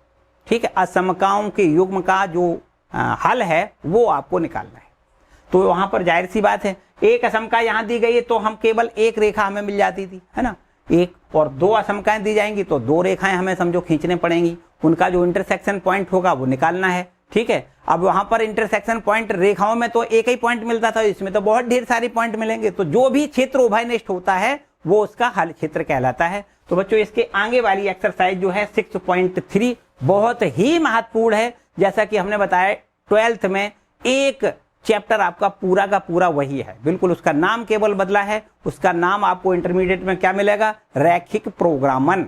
ठीक है। असमकाओं के युग्म का जो हल है वो आपको निकालना है। तो वहां पर जाहिर सी बात है, एक असमका यहां दी गई है तो हम केवल एक रेखा हमें मिल जाती थी, है ना, एक, और 2 असमकाएं दी जाएंगी तो 2 रेखाएं हमें समझो खींचने पड़ेंगी। उनका जो इंटरसेक्शन पॉइंट होगा वो निकालना है, ठीक है। अब वहां पर इंटरसेक्शन पॉइंट रेखाओं में तो एक ही पॉइंट मिलता था, इसमें तो बहुत ढेर सारे पॉइंट मिलेंगे। तो जो भी क्षेत्र उभयनिष्ठ होता है वो उसका हल क्षेत्र कहलाता है। तो बच्चों इसके आगे वाली एक्सरसाइज जो है 6.3 बहुत ही महत्वपूर्ण है। जैसा कि हमने बताया 12th में एक चैप्टर आपका पूरा का पूरा वही है, बिल्कुल उसका नाम केवल बदला है। उसका नाम आपको इंटरमीडिएट में क्या मिलेगा, रैखिक प्रोग्रामन।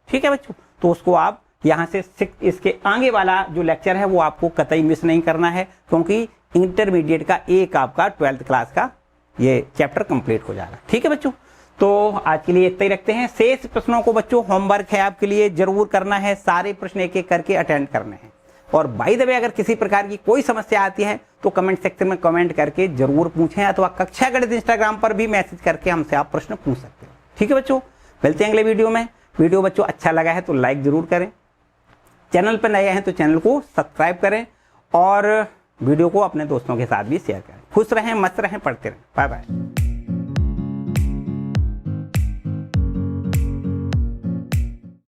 ठीक है बच्चों, तो उसको आप यहां से इसके आगे वाला जो लेक्चर है वो आपको कतई मिस नहीं करना है, क्योंकि इंटरमीडिएट का एक आपका 12th क्लास का ये चैप्टर कंप्लीट हो जाएगा। ठीक है बच्चों, तो आज के लिए इतना ही रखते हैं। शेष प्रश्नों को बच्चों होमवर्क है आपके लिए, जरूर करना है, सारे प्रश्न एक एक करके अटेंड करने हैं। और बाय द वे अगर किसी प्रकार की कोई समस्या आती है तो कमेंट सेक्शन में कमेंट करके जरूर पूछें, अथवा कक्षा गणित इंस्टाग्राम पर भी मैसेज करके हमसे आप प्रश्न पूछ सकते हैं। ठीक है बच्चों, मिलते हैं अगले वीडियो में। वीडियो बच्चों अच्छा लगा है तो लाइक जरूर करें, चैनल पर नए हैं तो चैनल को सब्सक्राइब करें, और वीडियो को अपने दोस्तों के साथ भी शेयर करें। खुश रहें, मस्त रहें, पढ़ते रहें। Bye bye.